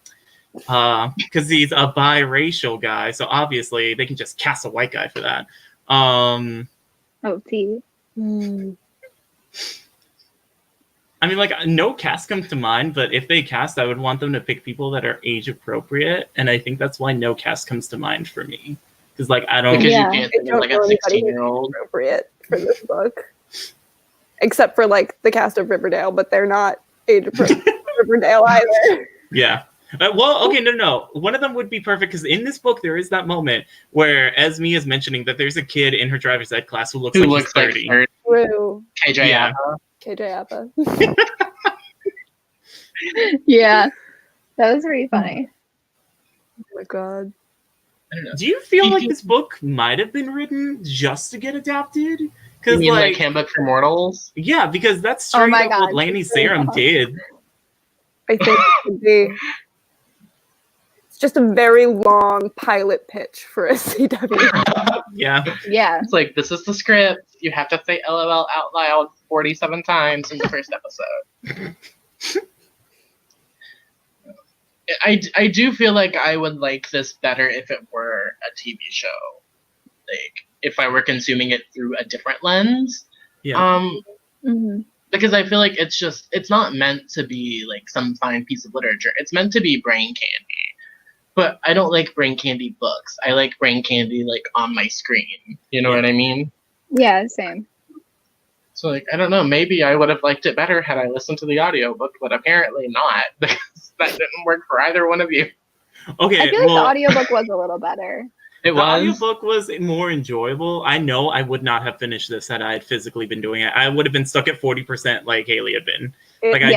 Speaker 4: Because he's a biracial guy. So obviously they can just cast a white guy for that.
Speaker 3: Oh, T.
Speaker 4: I mean, like, no cast comes to mind, but if they cast, I would want them to pick people that are age appropriate, and I think that's why no cast comes to mind for me. Because, like, I don't...
Speaker 1: Because
Speaker 3: Yeah.
Speaker 1: you can't think of like a 16-year-old.
Speaker 2: Appropriate for this book. Except for like the cast of Riverdale, but they're not age appropriate for Riverdale either.
Speaker 4: Yeah. Well, okay, no. One of them would be perfect, because in this book, there is that moment where Esme is mentioning that there's a kid in her driver's ed class who looks
Speaker 1: Who
Speaker 4: like
Speaker 1: looks
Speaker 4: he's
Speaker 1: like
Speaker 4: 30.
Speaker 1: 30.
Speaker 2: True.
Speaker 1: KJ
Speaker 4: Yeah.
Speaker 1: Apa.
Speaker 2: KJ Apa.
Speaker 3: Yeah. That was pretty funny.
Speaker 2: Oh my god.
Speaker 1: I don't know.
Speaker 4: Do you feel like this book might have been written just to get adapted?
Speaker 1: You
Speaker 4: Because,
Speaker 1: mean like
Speaker 4: like,
Speaker 1: Handbook for Mortals?
Speaker 4: yeah, because that's
Speaker 3: Oh
Speaker 4: straight
Speaker 3: my
Speaker 4: up
Speaker 3: God,
Speaker 4: what Lanny
Speaker 3: straight
Speaker 4: Sarum
Speaker 3: up.
Speaker 4: did.
Speaker 2: I think it could be. It's just a very long pilot pitch for a CW.
Speaker 4: Yeah.
Speaker 3: Yeah.
Speaker 1: It's like, this is the script. You have to say LOL out loud 47 times in the first episode. I do feel like I would like this better if it were a TV show. Like, if I were consuming it through a different lens.
Speaker 4: Yeah.
Speaker 3: Mhm.
Speaker 1: Because I feel like it's not meant to be like some fine piece of literature. It's meant to be brain candy. But I don't like brain candy books. I like brain candy like on my screen. You know what I mean?
Speaker 3: Yeah, same.
Speaker 1: So like, I don't know, maybe I would have liked it better had I listened to the audiobook, but apparently not, because that didn't work for either one of you.
Speaker 4: Okay,
Speaker 3: I feel like
Speaker 4: well,
Speaker 3: the audiobook was a little better.
Speaker 1: It
Speaker 4: the
Speaker 1: was.
Speaker 4: audiobook was more enjoyable. I know I would not have finished this had I had physically been doing it. I would have been stuck at 40% like Haley had been. Like, I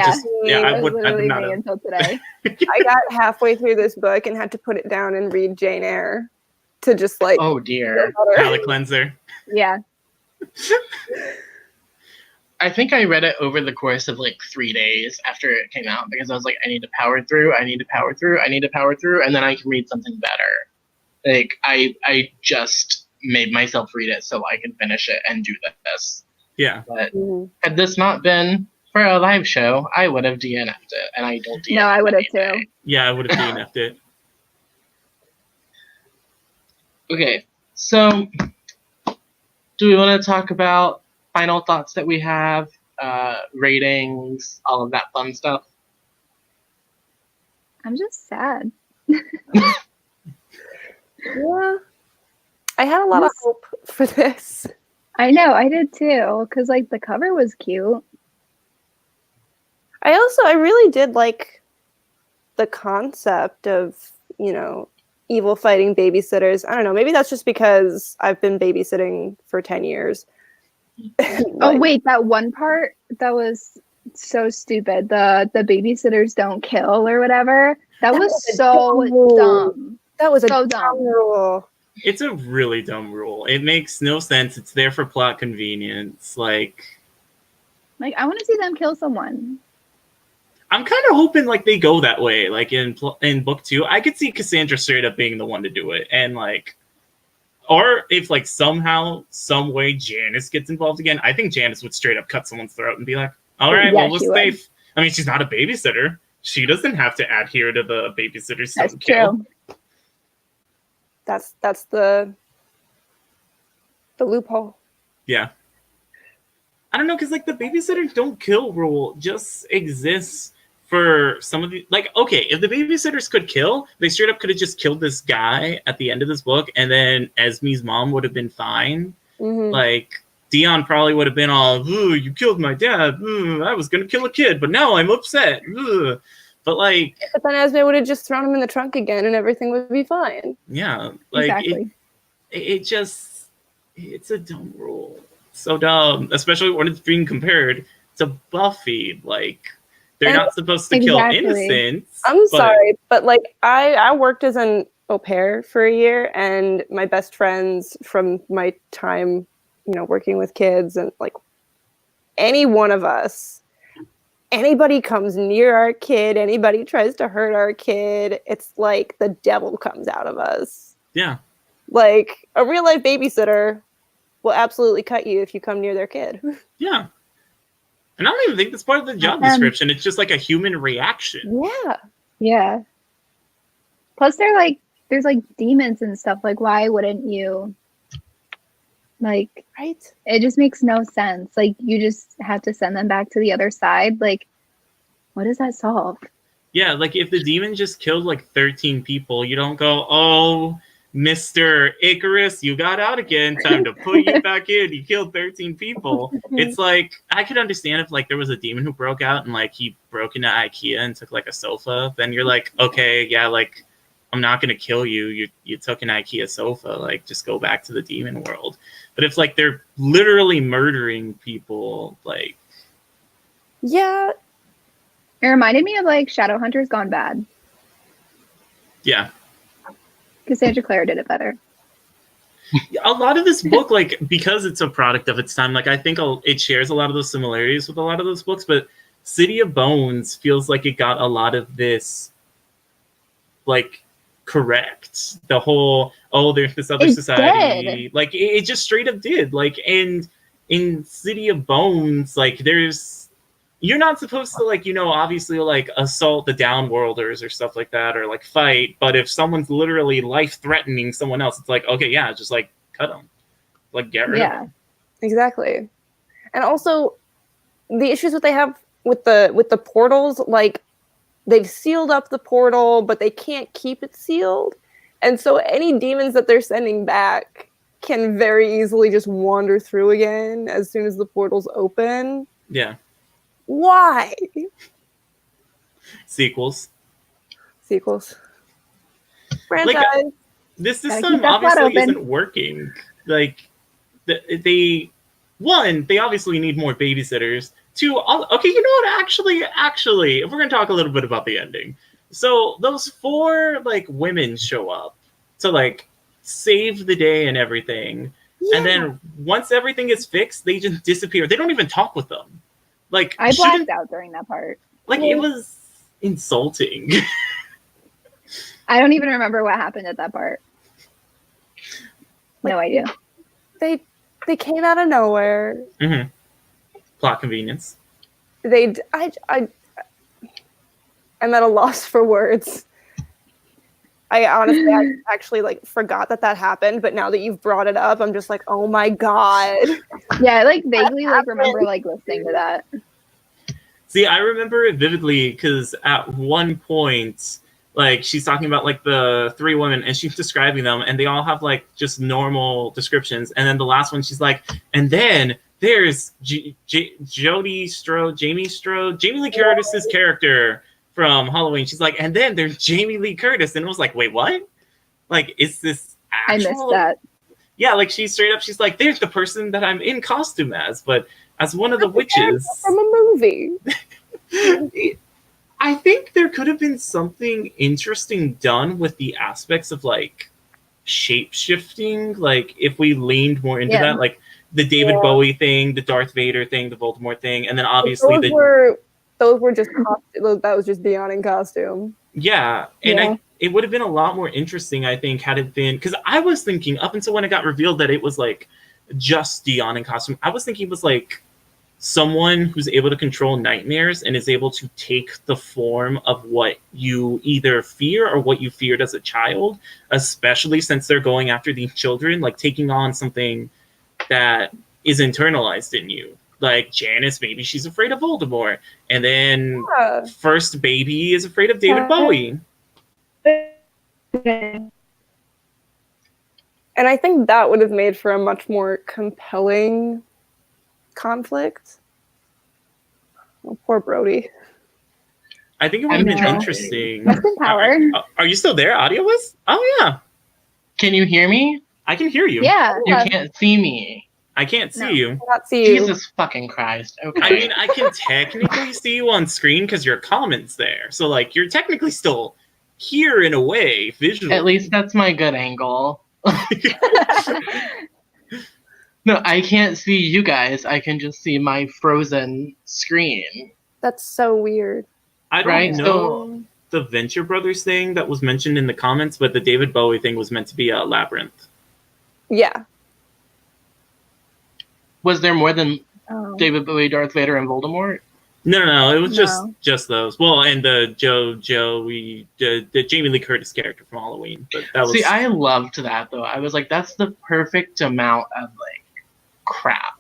Speaker 3: Yeah.
Speaker 4: I would
Speaker 3: literally
Speaker 4: not
Speaker 3: me
Speaker 4: have.
Speaker 3: until today.
Speaker 2: I got halfway through this book and had to put it down and read Jane Eyre to just like
Speaker 1: Oh dear.
Speaker 2: feel better.
Speaker 4: Palate cleanser.
Speaker 3: Yeah.
Speaker 1: I think I read it over the course of like 3 days after it came out because I was like, I need to power through, and then I can read something better. Like, I just made myself read it so I can finish it and do this.
Speaker 4: Yeah.
Speaker 1: But
Speaker 2: Mhm.
Speaker 1: had this not been for a live show, I would have DNF'd it, and I don't DNF.
Speaker 3: No, I would have
Speaker 1: anyway.
Speaker 3: too.
Speaker 4: Yeah, I would have DNF'd it.
Speaker 1: Okay, so do we want to talk about final thoughts that we have, ratings, all of that fun stuff?
Speaker 3: I'm just sad.
Speaker 2: Yeah. I had a lot of hope for this.
Speaker 3: I know, I did too. Because, like, the cover was cute.
Speaker 2: I really did like the concept of, evil fighting babysitters. I don't know. Maybe that's just because I've been babysitting for 10 years.
Speaker 3: Oh, wait, that one part that was so stupid. The babysitters don't kill or whatever. That was
Speaker 2: was a
Speaker 3: so
Speaker 2: dumb rule.
Speaker 3: dumb.
Speaker 2: That was a
Speaker 3: So
Speaker 2: dumb
Speaker 3: dumb.
Speaker 2: rule.
Speaker 4: It's a really dumb rule. It makes no sense. It's there for plot convenience. Like,
Speaker 3: I want to see them kill someone.
Speaker 4: I'm kind of hoping like they go that way. Like in book 2, I could see Cassandra straight up being the one to do it, and like, or if like somehow, some way Janice gets involved again, I think Janice would straight up cut someone's throat and be like, "All right,
Speaker 3: Yeah,
Speaker 4: well, we'll
Speaker 3: she
Speaker 4: stay."
Speaker 3: would.
Speaker 4: I mean, she's not a babysitter. She doesn't have to adhere to the babysitter's
Speaker 3: That's
Speaker 4: kill.
Speaker 3: true.
Speaker 2: That's the loophole.
Speaker 4: Yeah. I don't know, because like the babysitter don't kill rule just exists for some of the, like, okay, if the babysitters could kill, they straight up could have just killed this guy at the end of this book, and then Esme's mom would have been fine.
Speaker 2: Mhm.
Speaker 4: Like, Dion probably would have been all, "Ooh, you killed my dad. Ooh, I was gonna kill a kid, but now I'm upset." Ooh. But like,
Speaker 2: But then Esme would have just thrown him in the trunk again and everything would be fine.
Speaker 4: yeah, like
Speaker 3: Exactly.
Speaker 4: it just, it's a dumb rule. So dumb, especially when it's being compared to Buffy. Like, they're
Speaker 2: And-
Speaker 4: not supposed to kill innocents.
Speaker 2: I'm sorry, but like I worked as an au pair for a year, and my best friends from my time, working with kids, and like any one of us, anybody comes near our kid, anybody tries to hurt our kid, it's like the devil comes out of us.
Speaker 4: Yeah.
Speaker 2: Like a real life babysitter will absolutely cut you if you come near their kid.
Speaker 4: Yeah. And I don't even think that's part of the job description. It's just like a human reaction.
Speaker 2: Yeah.
Speaker 3: Yeah. Plus, there's like demons and stuff. Like, why wouldn't you? Like,
Speaker 2: Right.
Speaker 3: it just makes no sense. Like, you just have to send them back to the other side. Like, what does that solve?
Speaker 4: Yeah, like if the demon just killed like 13 people, you don't go, oh, Mr. Icarus, you got out again. Time to put you back in. You killed 13 people. It's like, I could understand if like there was a demon who broke out and like he broke into IKEA and took like a sofa. Then you're like, okay, yeah, like I'm not gonna kill you. You took an IKEA sofa. Like just go back to the demon world. But if like they're literally murdering people, like
Speaker 2: Yeah.
Speaker 3: It reminded me of like Shadowhunters Gone Bad.
Speaker 4: yeah.
Speaker 3: Cassandra Clare did it better.
Speaker 4: A lot of this book, like, because it's a product of its time, like, I think it shares a lot of those similarities with a lot of those books, but City of Bones feels like it got a lot of this, like, correct. The whole, oh, there's this other society.
Speaker 3: Did.
Speaker 4: Like, it just straight up did. Like, and in City of Bones, like, you're not supposed to, like, obviously, like, assault the downworlders or stuff like that, or, like, fight, but if someone's literally life-threatening someone else, it's like, okay, yeah, just, like, cut them. Like, get rid of them.
Speaker 2: Exactly. And also, the issues that they have with the portals, like, they've sealed up the portal, but they can't keep it sealed. And so any demons that they're sending back can very easily just wander through again as soon as the portal's open.
Speaker 4: Yeah.
Speaker 2: Why?
Speaker 4: Sequels.
Speaker 2: Franchise.
Speaker 4: Like, this
Speaker 3: Gotta
Speaker 4: system
Speaker 3: keep that plot
Speaker 4: obviously
Speaker 3: open.
Speaker 4: isn't working. Like, they obviously need more babysitters. Two, okay, you know what? Actually, if we're gonna talk a little bit about the ending, so those 4 like women show up to like save the day and everything, and then once everything is fixed, they just disappear. They don't even talk with them. Like,
Speaker 3: I blacked out during that part.
Speaker 4: Like, it was insulting.
Speaker 3: I don't even remember what happened at that part. No idea.
Speaker 2: They came out of nowhere.
Speaker 4: Mm-hmm. Plot convenience.
Speaker 2: I'm at a loss for words. I honestly actually like forgot that happened, but now that you've brought it up, I'm just like, oh my god.
Speaker 3: Yeah, I like vaguely like remember like listening to that.
Speaker 4: See, I remember it vividly because at one point, like, she's talking about like the 3 women and she's describing them, and they all have like just normal descriptions. And then the last one, she's like, and then there's Jamie Lee Curtis's character from Halloween. She's like, and then there's Jamie Lee Curtis, and it was like, wait, what? Like, is this actual?
Speaker 3: I missed that.
Speaker 4: Yeah, like she's like, there's the person that I'm in costume as, but as one of the witches
Speaker 2: from a movie.
Speaker 4: I think there could have been something interesting done with the aspects of like shape-shifting, like if we leaned more into that, like the David Bowie thing, the Darth Vader thing, the Voldemort thing, and then obviously
Speaker 2: those were just that was just Dion in costume.
Speaker 4: Yeah, and it would have been a lot more interesting, I think, had it been, because I was thinking up until when it got revealed that it was like just Dion in costume, I was thinking it was like someone who's able to control nightmares and is able to take the form of what you either fear or what you feared as a child, especially since they're going after these children, like taking on something that is internalized in you. Like Janice, maybe she's afraid of Voldemort. And then first baby is afraid of David Bowie.
Speaker 2: And I think that would have made for a much more compelling conflict. Oh, poor Brody.
Speaker 4: I think it would have been interesting.
Speaker 3: Rest in power.
Speaker 4: Are you still there, audio-wise? Oh, yeah.
Speaker 1: Can you hear me?
Speaker 4: I can hear you.
Speaker 3: Yeah.
Speaker 1: You can't see me.
Speaker 4: I can't see
Speaker 3: No.
Speaker 4: you.
Speaker 2: I cannot see you.
Speaker 1: Jesus fucking Christ. Okay.
Speaker 4: I mean, I can technically see you on screen because your comment's there. So, like, you're technically still here in a way, visually.
Speaker 1: At least that's my good angle. No, I can't see you guys. I can just see my frozen screen.
Speaker 2: That's so weird.
Speaker 4: I don't
Speaker 1: Right,
Speaker 4: know the Venture Brothers thing that was mentioned in the comments, but the David Bowie thing was meant to be a Labyrinth.
Speaker 2: Yeah.
Speaker 1: Was there more than
Speaker 3: Oh.
Speaker 1: David Bowie, Darth Vader, and Voldemort?
Speaker 4: No, it was
Speaker 3: No.
Speaker 4: just those. Well, and the the Jamie Lee Curtis character from Halloween. But that was
Speaker 1: See, I loved that though. I was like, that's the perfect amount of like crap.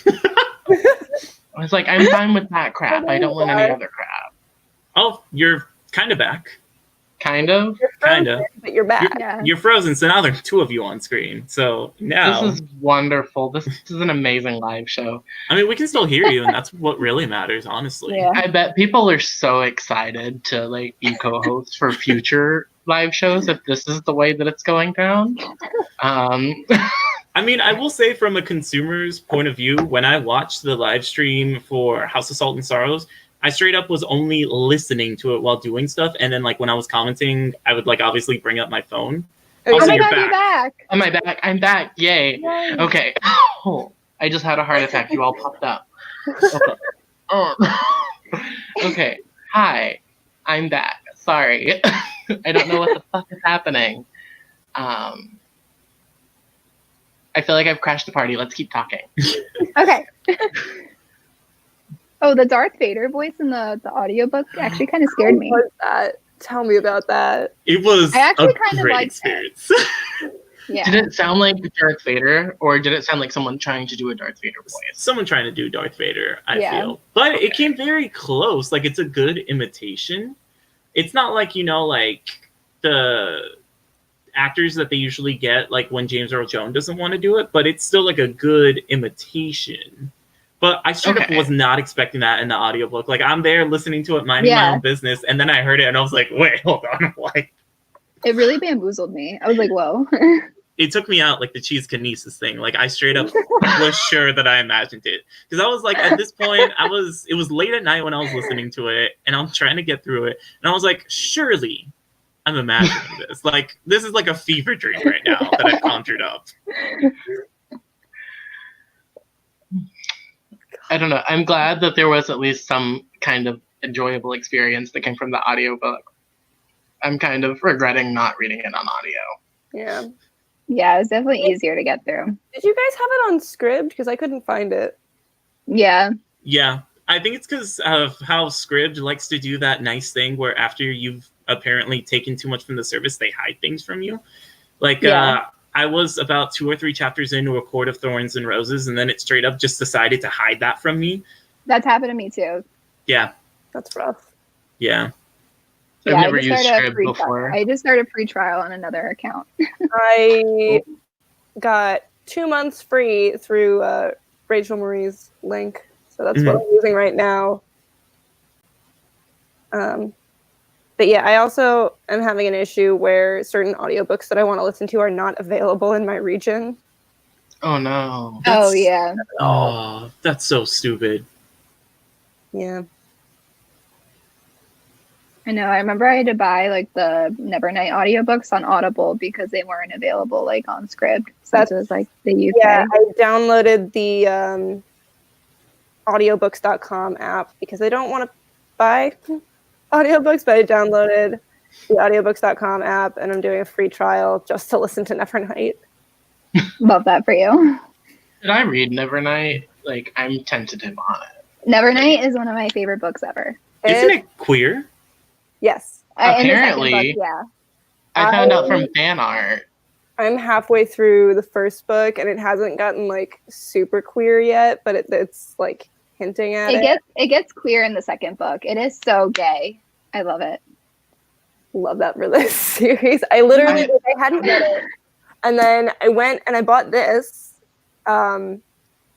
Speaker 1: I was like, I'm fine with that crap. I don't want any other crap.
Speaker 4: Oh, you're kind of back.
Speaker 1: Kind of.
Speaker 2: You're frozen,
Speaker 4: Kinda.
Speaker 2: but you're back.
Speaker 3: Yeah.
Speaker 4: You're frozen, so now there are two of you on screen. So now,
Speaker 1: This is wonderful. This is an amazing live show.
Speaker 4: I mean, we can still hear you, and that's what really matters, honestly.
Speaker 3: Yeah.
Speaker 1: I bet people are so excited to like be co-hosts for future live shows if this is the way that it's going down.
Speaker 4: I mean, I will say from a consumer's point of view, when I watched the live stream for House of Salt and Sorrows, I straight up was only listening to it while doing stuff, and then like when I was commenting, I would like obviously bring up my phone.
Speaker 2: Oh,
Speaker 4: Also,
Speaker 3: Oh my
Speaker 4: you're
Speaker 3: god, you're back.
Speaker 1: Am I back? I'm back. Yay.
Speaker 3: Yay.
Speaker 1: Okay. Oh, I just had a heart attack. You all popped up. Okay. Okay. Hi. I'm back. Sorry. I don't know what the fuck is happening. I feel like I've crashed the party. Let's keep talking.
Speaker 3: Okay. Oh, the Darth Vader voice in the audiobook actually kind of scared me.
Speaker 2: What was that? Tell me about that.
Speaker 4: It was
Speaker 3: I actually
Speaker 4: a
Speaker 3: kind of
Speaker 4: great
Speaker 3: liked
Speaker 4: experience.
Speaker 3: Yeah.
Speaker 1: Did it sound like Darth Vader, or did it sound like someone trying to do a Darth Vader voice?
Speaker 4: Someone trying to do Darth Vader, I
Speaker 3: Yeah.
Speaker 4: feel. But it came very close. Like, it's a good imitation. It's not like, like the actors that they usually get, like when James Earl Jones doesn't want to do it, but it's still like a good imitation. But I straight up was not expecting that in the audiobook. Like, I'm there listening to it, minding my own business, and then I heard it, and I was like, wait, hold on, like...
Speaker 3: It really bamboozled me. I was like, whoa.
Speaker 4: It took me out like the cheese kinesis thing. Like, I straight up was sure that I imagined it. Because I was like, at this point, it was late at night when I was listening to it, and I'm trying to get through it. And I was like, surely I'm imagining this. Like, this is like a fever dream right now that I've conjured up.
Speaker 1: I don't know. I'm glad that there was at least some kind of enjoyable experience that came from the audiobook. I'm kind of regretting not reading it on audio.
Speaker 2: Yeah.
Speaker 3: Yeah, it was definitely easier to get through.
Speaker 2: Did you guys have it on Scribd? Because I couldn't find it.
Speaker 3: Yeah.
Speaker 4: Yeah. I think it's because of how Scribd likes to do that nice thing where after you've apparently taken too much from the service, they hide things from you. Like, I was about 2 or 3 chapters into A Court of Thorns and Roses, and then it straight up just decided to hide that from me.
Speaker 3: That's happened to me too.
Speaker 4: Yeah.
Speaker 2: That's rough.
Speaker 4: Yeah.
Speaker 1: I've
Speaker 3: Yeah,
Speaker 1: never
Speaker 3: I just
Speaker 1: used
Speaker 3: started a
Speaker 1: Scribd
Speaker 3: free
Speaker 1: before.
Speaker 3: trial. I just started a free trial on another account.
Speaker 2: I got 2 months free through Rachel Marie's link. So that's what I'm using right now. But yeah, I also am having an issue where certain audiobooks that I want to listen to are not available in my region.
Speaker 1: Oh no.
Speaker 3: Oh yeah.
Speaker 4: Oh, that's so stupid.
Speaker 2: Yeah.
Speaker 3: I know. I remember I had to buy like the Nevernight audiobooks on Audible because they weren't available like on Scribd. Since it was like the UK.
Speaker 2: Yeah, I downloaded the audiobooks.com app because I don't want to buy audiobooks, but I downloaded the audiobooks.com app and I'm doing a free trial just to listen to Nevernight.
Speaker 3: Love that for you.
Speaker 1: Did I read Nevernight? Like, I'm tentative on it.
Speaker 3: Nevernight is one of my favorite books ever.
Speaker 4: Isn't it queer?
Speaker 2: Yes.
Speaker 3: In the second
Speaker 1: Apparently.
Speaker 3: book, yeah.
Speaker 1: I found out from fan art.
Speaker 2: I'm halfway through the first book and it hasn't gotten like super queer yet, but it's like hinting at it.
Speaker 3: It gets queer in the second book. It is so gay. I love it.
Speaker 2: Love that for this series. I literally I hadn't read it. And then I went and I bought this. And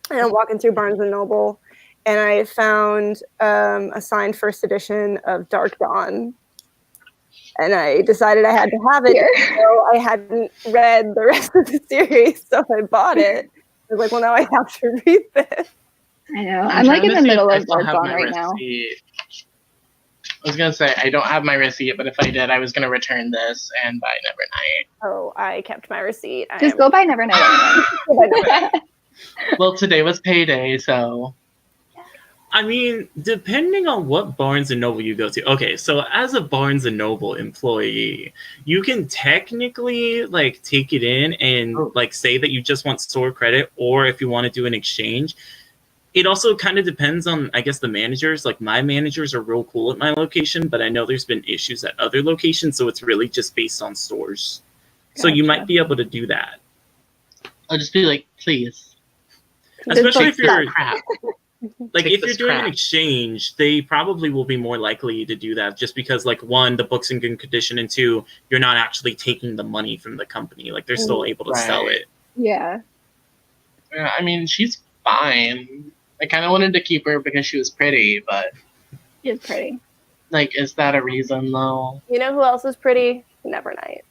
Speaker 2: I'm walking through Barnes and Noble and I found a signed first edition of Dark Dawn. And I decided I had to have it, even though I hadn't read the rest of the series, so I bought it. And was like, well, now I have to read this.
Speaker 3: I know. I'm like in the middle of work on right now.
Speaker 1: I was gonna say I don't have my receipt, but if I did, I was gonna return this and buy Nevernight.
Speaker 2: Oh, I kept my receipt.
Speaker 3: Just go buy Nevernight anyway.
Speaker 1: Well, today was payday, so.
Speaker 4: I mean, depending on what Barnes & Noble you go to. Okay, so as a Barnes & Noble employee, you can technically, like, take it in and, like, say that you just want store credit, or if you want to do an exchange. It also kind of depends on, I guess, the managers. Like, my managers are real cool at my location, but I know there's been issues at other locations, so it's really just based on stores. So you might be able to do that.
Speaker 1: I'll just be like, please.
Speaker 4: Especially if you're...
Speaker 1: crap.
Speaker 4: Like, if you're doing an exchange, they probably will be more likely to do that just because, like, one, the book's in good condition, and two, you're not actually taking the money from the company. Like, they're still able to sell it.
Speaker 3: Yeah.
Speaker 1: Yeah, I mean, she's fine. I kind of wanted to keep her because she was pretty, but...
Speaker 3: She's pretty.
Speaker 1: Like, is that a reason, though?
Speaker 2: You know who else is pretty? Nevernight.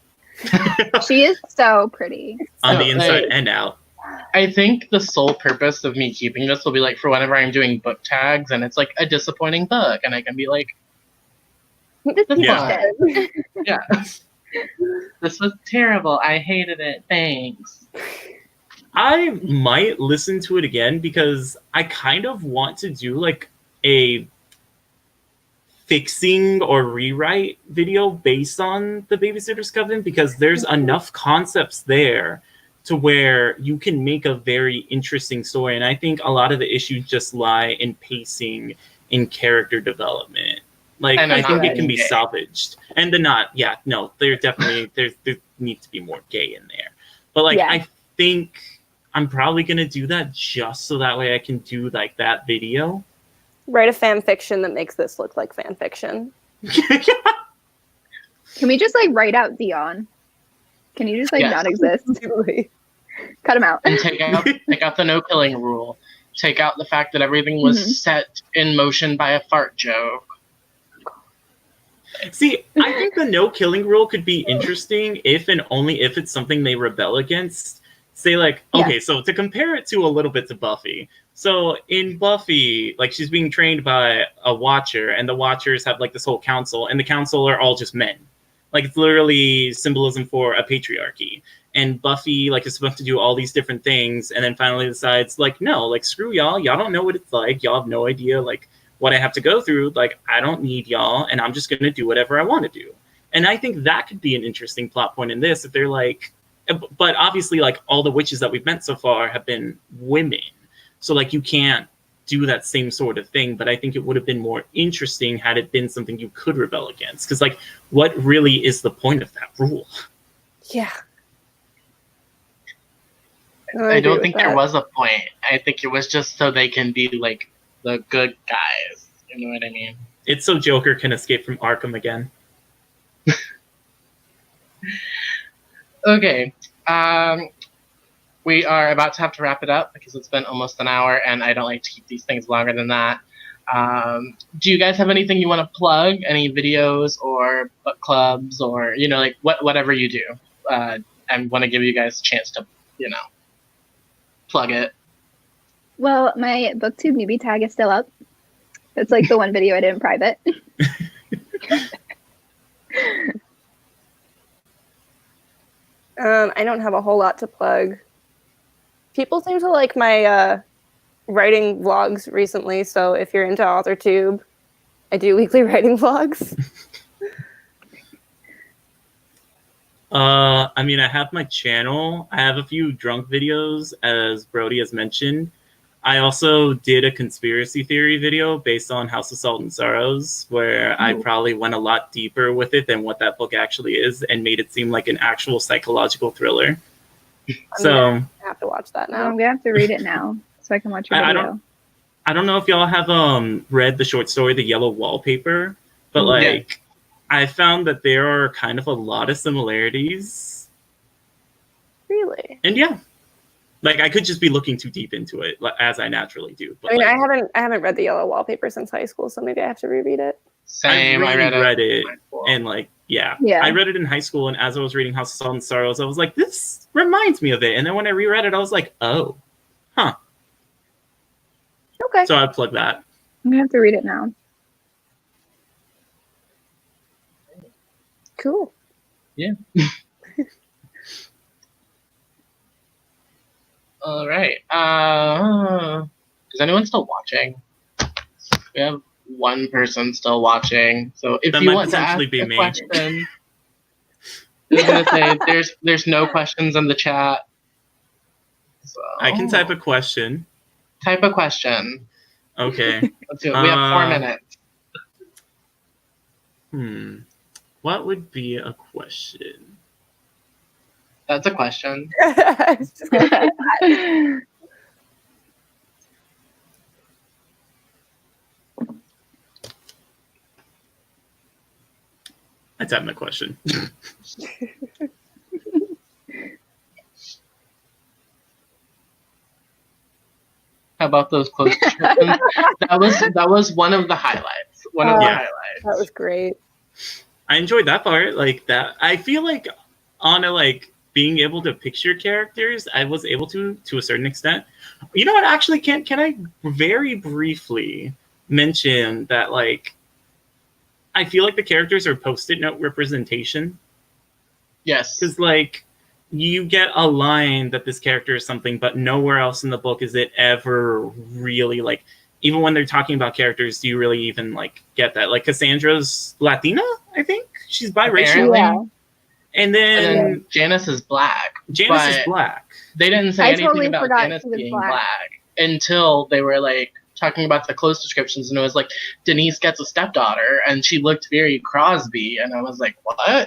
Speaker 3: She is so pretty.
Speaker 4: On the inside and out.
Speaker 1: I think the sole purpose of me keeping this will be, like, for whenever I'm doing book tags, and it's, like, a disappointing book, and I can be like...
Speaker 3: This is
Speaker 1: Yeah. Yeah. This was terrible. I hated it. Thanks.
Speaker 4: I might listen to it again because I kind of want to do like a fixing or rewrite video based on the Babysitter's Coven because there's enough concepts there to where you can make a very interesting story. And I think a lot of the issues just lie in pacing, in character development. Like, I think it can be salvaged. And there definitely, there needs to be more gay in there. But like, I think I'm probably going to do that just so that way I can do like that video.
Speaker 2: Write a fan fiction that makes this look like fan fiction.
Speaker 3: Can we just like write out Dion? Can you just like not exist? Cut him out.
Speaker 1: And take out the no killing rule. Take out the fact that everything was set in motion by a fart joke.
Speaker 4: See, I think the no killing rule could be interesting if and only if it's something they rebel against. Say like, okay, so to compare it to a little bit to Buffy. So in Buffy, like she's being trained by a Watcher, and the Watchers have like this whole council, and the council are all just men. Like it's literally symbolism for a patriarchy. And Buffy like is supposed to do all these different things, and then finally decides like, no, like screw y'all. Y'all don't know what it's like. Y'all have no idea like what I have to go through. Like I don't need y'all, and I'm just gonna do whatever I want to do. And I think that could be an interesting plot point in this if they're like. But obviously, like, all the witches that we've met so far have been women. So, like, you can't do that same sort of thing. But I think it would have been more interesting had it been something you could rebel against. Because, like, what really is the point of that rule?
Speaker 2: Yeah.
Speaker 1: I don't think there was a point. I think it was just so they can be, like, the good guys. You know what I mean?
Speaker 4: It's so Joker can escape from Arkham again.
Speaker 1: Okay, we are about to have to wrap it up because it's been almost an hour, and I don't like to keep these things longer than that. Do you guys have anything you want to plug? Any videos or book clubs or, you know, like whatever you do? I want to give you guys a chance to, you know, plug it.
Speaker 3: Well, my BookTube newbie tag is still up. It's like the one video I did in private.
Speaker 2: I don't have a whole lot to plug. People seem to like my writing vlogs recently, so if you're into AuthorTube, I do weekly writing vlogs.
Speaker 4: I mean, I have my channel. I have a few drunk videos, as Brody has mentioned. I also did a conspiracy theory video based on House of Salt and Sorrows, where I probably went a lot deeper with it than what that book actually is and made it seem like an actual psychological thriller.
Speaker 2: I have to watch that now.
Speaker 3: I'm going to have to read it now so I can watch your video.
Speaker 4: I don't know if y'all have read the short story, The Yellow Wallpaper, but I found that there are kind of a lot of similarities.
Speaker 2: Really?
Speaker 4: And like I could just be looking too deep into it, as I naturally do. But
Speaker 2: I mean, I haven't read The Yellow Wallpaper since high school, so maybe I have to reread it.
Speaker 1: Same.
Speaker 4: I read it and like I read it in high school, and as I was reading House of Salt and Sorrows, I was like, this reminds me of it. And then when I reread it, I was like, oh, Huh.
Speaker 3: Okay.
Speaker 4: So I'd plug that.
Speaker 3: I'm gonna have to read it now.
Speaker 2: Cool.
Speaker 1: Yeah. All right. Is anyone still watching? We have one person still watching. So if
Speaker 4: That
Speaker 1: you
Speaker 4: might
Speaker 1: want to ask
Speaker 4: potentially be
Speaker 1: a
Speaker 4: me.
Speaker 1: question, I was gonna say there's no questions in the chat. So
Speaker 4: I can type a question.
Speaker 1: type a question.
Speaker 4: Okay.
Speaker 1: Let's do it. We have 4 minutes.
Speaker 4: What would be a question?
Speaker 1: That's a question.
Speaker 2: I was just gonna say that.
Speaker 4: I typed my question.
Speaker 1: How about those closed descriptions? that was one of the highlights. One of the
Speaker 4: Yeah.
Speaker 1: highlights.
Speaker 2: That was great.
Speaker 4: I enjoyed that part. Like that. I feel like on a like being able to picture characters, I was able to a certain extent. You know what? Actually, can I very briefly mention that like I feel like the characters are post-it note representation.
Speaker 1: Yes.
Speaker 4: Because like you get a line that this character is something, but nowhere else in the book is it ever really like. Even when they're talking about characters, do you really even like get that? Like Cassandra's Latina, I think she's biracial,
Speaker 1: Apparently.
Speaker 3: Yeah.
Speaker 4: and then
Speaker 1: Janice is black.
Speaker 4: Janice is
Speaker 1: but
Speaker 4: black.
Speaker 1: They didn't say
Speaker 3: I
Speaker 1: anything
Speaker 3: totally
Speaker 1: about
Speaker 3: forgot
Speaker 1: Janice
Speaker 3: she was
Speaker 1: being
Speaker 3: black.
Speaker 1: black until they were like talking about the close descriptions, and it was like Denise gets a stepdaughter, and she looked very Crosby, and I was like, what? I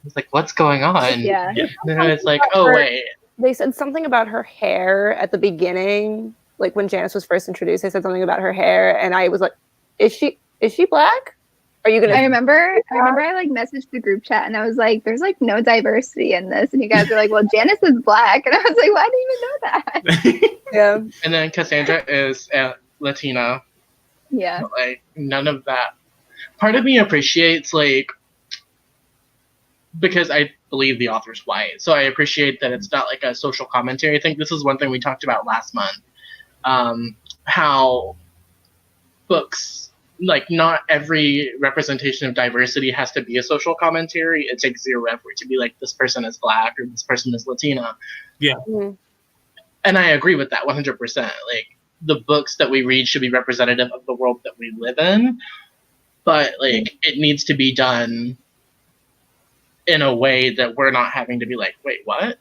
Speaker 1: was like, what's going on?
Speaker 3: Yeah.
Speaker 1: And then it's like, oh wait.
Speaker 2: They said something about her hair at the beginning, like when Janice was first introduced. They said something about her hair, and I was like, "Is she black? Are you gonna?"
Speaker 3: I remember I like messaged the group chat and I was like, there's like no diversity in this. And you guys were like, well, Janice is black. And I was like, well, I didn't even know that.
Speaker 2: Yeah.
Speaker 1: And then Cassandra is Latina.
Speaker 3: Yeah.
Speaker 1: But, like, none of that. Part of me appreciates, like, because I believe the author's white, so I appreciate that it's not like a social commentary. I think this is one thing we talked about last month. How books, like, not every representation of diversity has to be a social commentary. It takes zero effort to be like, this person is black or this person is Latina.
Speaker 4: Yeah.
Speaker 2: Mm-hmm.
Speaker 1: And I agree with that 100%. Like, the books that we read should be representative of the world that we live in, but like it needs to be done in a way that we're not having to be like, wait, what?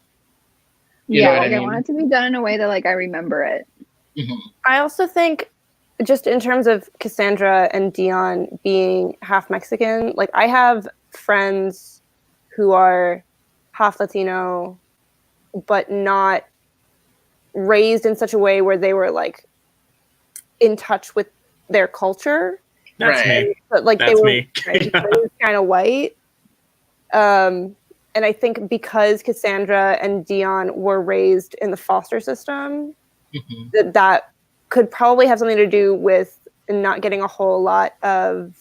Speaker 1: You know what
Speaker 3: like
Speaker 1: I
Speaker 3: I
Speaker 1: mean?
Speaker 3: want it to be done in a way that like I remember it.
Speaker 1: Mm-hmm.
Speaker 2: I also think, just in terms of Cassandra and Dion being half Mexican, like I have friends who are half Latino, but not raised in such a way where they were like in touch with their culture.
Speaker 4: That's
Speaker 1: Right.
Speaker 4: me.
Speaker 2: But like
Speaker 4: That's
Speaker 2: they were
Speaker 4: me.
Speaker 2: kind of white. And I think because Cassandra and Dion were raised in the foster system,
Speaker 1: Mm-hmm.
Speaker 2: that could probably have something to do with not getting a whole lot of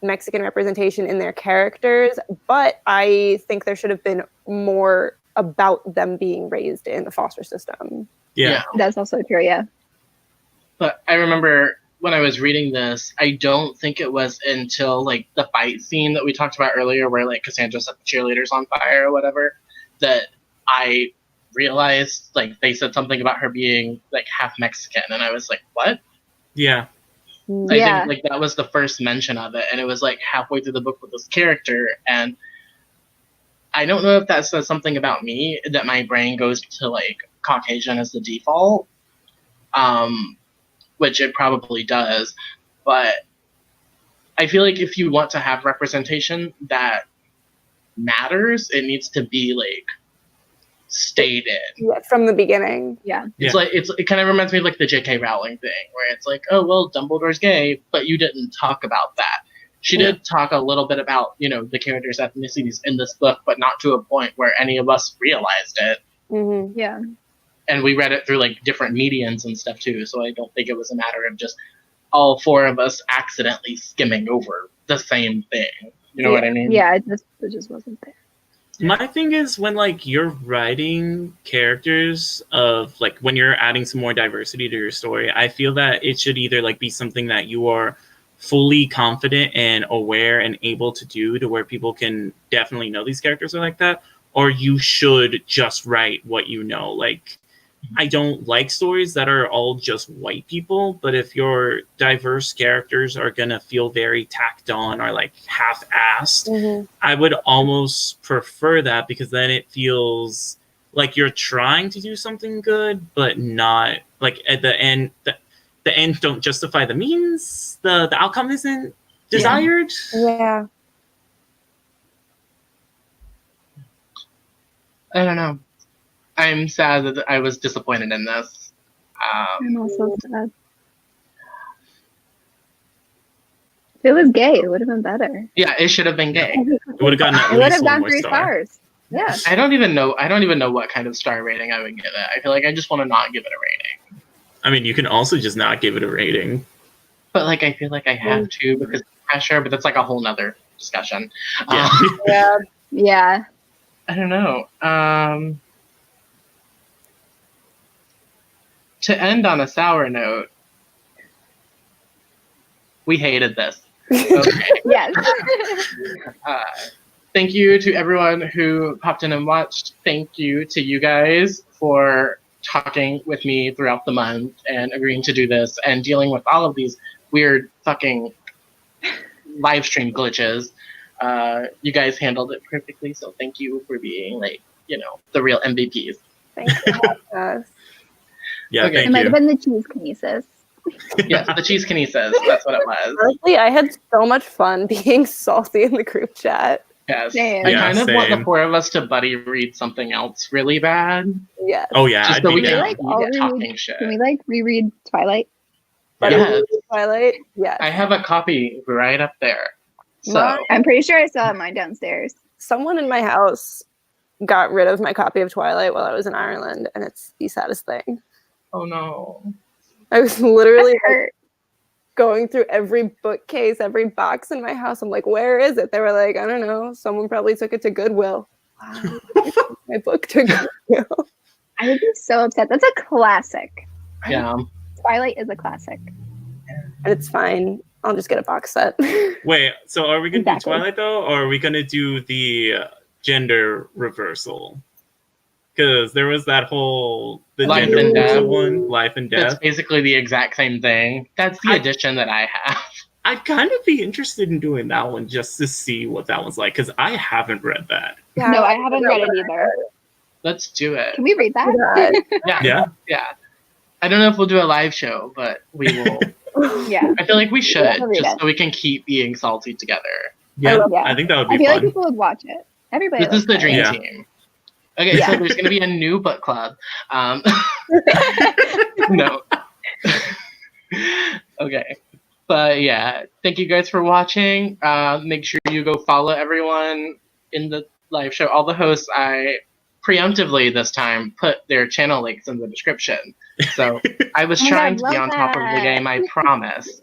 Speaker 2: Mexican representation in their characters. But I think there should have been more about them being raised in the foster system.
Speaker 4: Yeah.
Speaker 3: That's also true. Yeah.
Speaker 1: But I remember when I was reading this, I don't think it was until like the fight scene that we talked about earlier, where like Cassandra set the cheerleaders on fire or whatever, that I realized like they said something about her being like half Mexican, and I was like, what?
Speaker 4: Yeah.
Speaker 1: I
Speaker 3: Yeah.
Speaker 1: think like that was the first mention of it, and it was like halfway through the book with this character, and I don't know if that says something about me, that my brain goes to like Caucasian as the default, which it probably does, but I feel like if you want to have representation that matters, it needs to be like stated.
Speaker 2: Yeah, from the beginning.
Speaker 3: Yeah.
Speaker 1: It's like it kind of reminds me of like the J.K. Rowling thing, where it's like, oh well, Dumbledore's gay, but you didn't talk about that. She did talk a little bit about, you know, the characters' ethnicities in this book, but not to a point where any of us realized it.
Speaker 2: Mm-hmm.
Speaker 3: Yeah.
Speaker 1: And we read it through like different mediums and stuff too, so I don't think it was a matter of just all four of us accidentally skimming over the same thing. You know what I mean?
Speaker 3: Yeah. It just wasn't there.
Speaker 4: My thing is when like you're writing characters of like when you're adding some more diversity to your story, I feel that it should either like be something that you are fully confident and aware and able to do to where people can definitely know these characters are like that, or you should just write what you know. Like I don't like stories that are all just white people, but if your diverse characters are gonna feel very tacked on or like half-assed, I would almost prefer that, because then it feels like you're trying to do something good, but not like at the end. The ends don't justify the means. The outcome isn't desired.
Speaker 2: Yeah.
Speaker 1: I don't know. I'm sad that I was disappointed in this.
Speaker 3: I'm also sad. If it was gay, it would have been better.
Speaker 1: Yeah, it should have been gay.
Speaker 4: It would have gotten at
Speaker 3: It would
Speaker 4: least
Speaker 3: have
Speaker 4: one
Speaker 3: gotten
Speaker 4: more
Speaker 3: 3
Speaker 4: star.
Speaker 3: stars. Yeah.
Speaker 1: I don't even know what kind of star rating I would give it. I feel like I just want to not give it a rating.
Speaker 4: I mean, you can also just not give it a rating.
Speaker 1: But like I feel like I have to because pressure, but that's like a whole nother discussion.
Speaker 4: Yeah.
Speaker 2: Yeah.
Speaker 3: Yeah.
Speaker 1: I don't know. To end on a sour note, we hated this. Okay.
Speaker 3: Yes.
Speaker 1: Thank you to everyone who popped in and watched. Thank you to you guys for talking with me throughout the month and agreeing to do this and dealing with all of these weird fucking live stream glitches. You guys handled it perfectly, so thank you for being like, the real MVPs.
Speaker 2: Thanks for having us.
Speaker 4: Yeah,
Speaker 1: Okay.
Speaker 4: thank
Speaker 3: It might
Speaker 4: you.
Speaker 3: have been the cheese kinesis.
Speaker 1: Yes, the cheese kinesis. That's what it was.
Speaker 2: Honestly, I had so much fun being salty in the group chat.
Speaker 1: Yes.
Speaker 3: Same.
Speaker 1: I
Speaker 4: Yeah,
Speaker 1: kind of want the
Speaker 4: same.
Speaker 1: 4 of us to buddy read something else really bad.
Speaker 2: Yes.
Speaker 4: Oh yeah,
Speaker 1: Just
Speaker 4: I'd
Speaker 1: so
Speaker 4: be
Speaker 1: we
Speaker 3: Can we
Speaker 1: can
Speaker 4: down.
Speaker 3: like all
Speaker 1: keep talking
Speaker 3: reread?
Speaker 1: shit.
Speaker 3: Can we like reread Twilight?
Speaker 1: Yes.
Speaker 2: Twilight? Yes.
Speaker 1: I have a copy right up there. So
Speaker 2: Mine-
Speaker 3: I'm pretty sure I still have mine downstairs.
Speaker 2: Someone in my house got rid of my copy of Twilight while I was in Ireland, and it's the saddest thing.
Speaker 1: oh no.
Speaker 2: I was literally
Speaker 3: That hurt.
Speaker 2: going through every bookcase, every box in my house. I'm like, where is it? They were like, I don't know. Someone probably took it to Goodwill. Wow. My book to Goodwill.
Speaker 3: I would be so upset. That's a classic.
Speaker 1: Yeah.
Speaker 3: Twilight is a classic.
Speaker 2: And it's fine. I'll just get a box set.
Speaker 4: Wait, so are we gonna
Speaker 3: Exactly.
Speaker 4: do Twilight though, or are we gonna do the gender reversal? Because there was that whole
Speaker 1: Life
Speaker 4: gender
Speaker 1: and
Speaker 4: reversal
Speaker 1: Death.
Speaker 4: one, life and
Speaker 1: That's
Speaker 4: death.
Speaker 1: basically the exact same thing. That's the edition that I have.
Speaker 4: I'd kind of be interested in doing that one just to see what that one's like, because I haven't read that.
Speaker 2: Yeah,
Speaker 3: No, I haven't read it either.
Speaker 1: Let's do it.
Speaker 3: Can we read that?
Speaker 1: Yeah.
Speaker 4: Yeah.
Speaker 1: I don't know if we'll do a live show, but we will.
Speaker 3: Yeah.
Speaker 1: I feel like we should,
Speaker 3: We'll read
Speaker 1: just
Speaker 3: it.
Speaker 1: so we can keep being salty together.
Speaker 4: Yeah,
Speaker 3: Yeah.
Speaker 4: I think that would
Speaker 3: I
Speaker 4: be
Speaker 3: feel like
Speaker 4: fun.
Speaker 3: people would watch it. Everybody.
Speaker 1: This is the
Speaker 3: loves
Speaker 1: dream
Speaker 3: it.
Speaker 4: Yeah.
Speaker 1: team. Okay,
Speaker 3: Yeah.
Speaker 1: so there's going to be a new book club. No. Okay. But yeah, thank you guys for watching. Make sure you go follow everyone in the live show. All the hosts, I preemptively this time put their channel links in the description. So I was
Speaker 3: Oh my
Speaker 1: trying
Speaker 3: God,
Speaker 1: to be
Speaker 3: love
Speaker 1: on top of the
Speaker 3: that.
Speaker 1: game, I promise.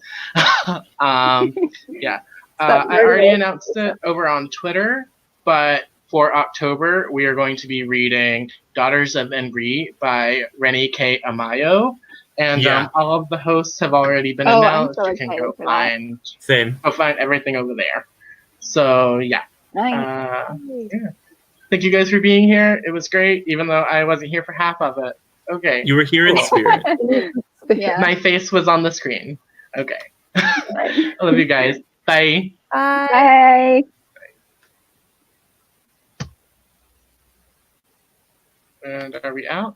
Speaker 1: Yeah.
Speaker 2: Stop
Speaker 1: I already
Speaker 2: nervous.
Speaker 1: announced it over on Twitter, but for October, we are going to be reading Daughters of Enri by Rennie K. Amayo. And
Speaker 4: Yeah.
Speaker 1: all of the hosts have already been
Speaker 3: Oh, I'm
Speaker 1: announced.
Speaker 3: so
Speaker 1: You can
Speaker 3: excited
Speaker 1: go
Speaker 3: for that.
Speaker 4: Same.
Speaker 1: find everything over there. So yeah.
Speaker 3: Nice.
Speaker 1: Thank you guys for being here. It was great, even though I wasn't here for half of it. Okay.
Speaker 4: You were here in spirit.
Speaker 3: Yeah.
Speaker 1: My face was on the screen. Okay. I love you guys. Bye.
Speaker 2: Bye.
Speaker 3: Bye.
Speaker 1: And are we out?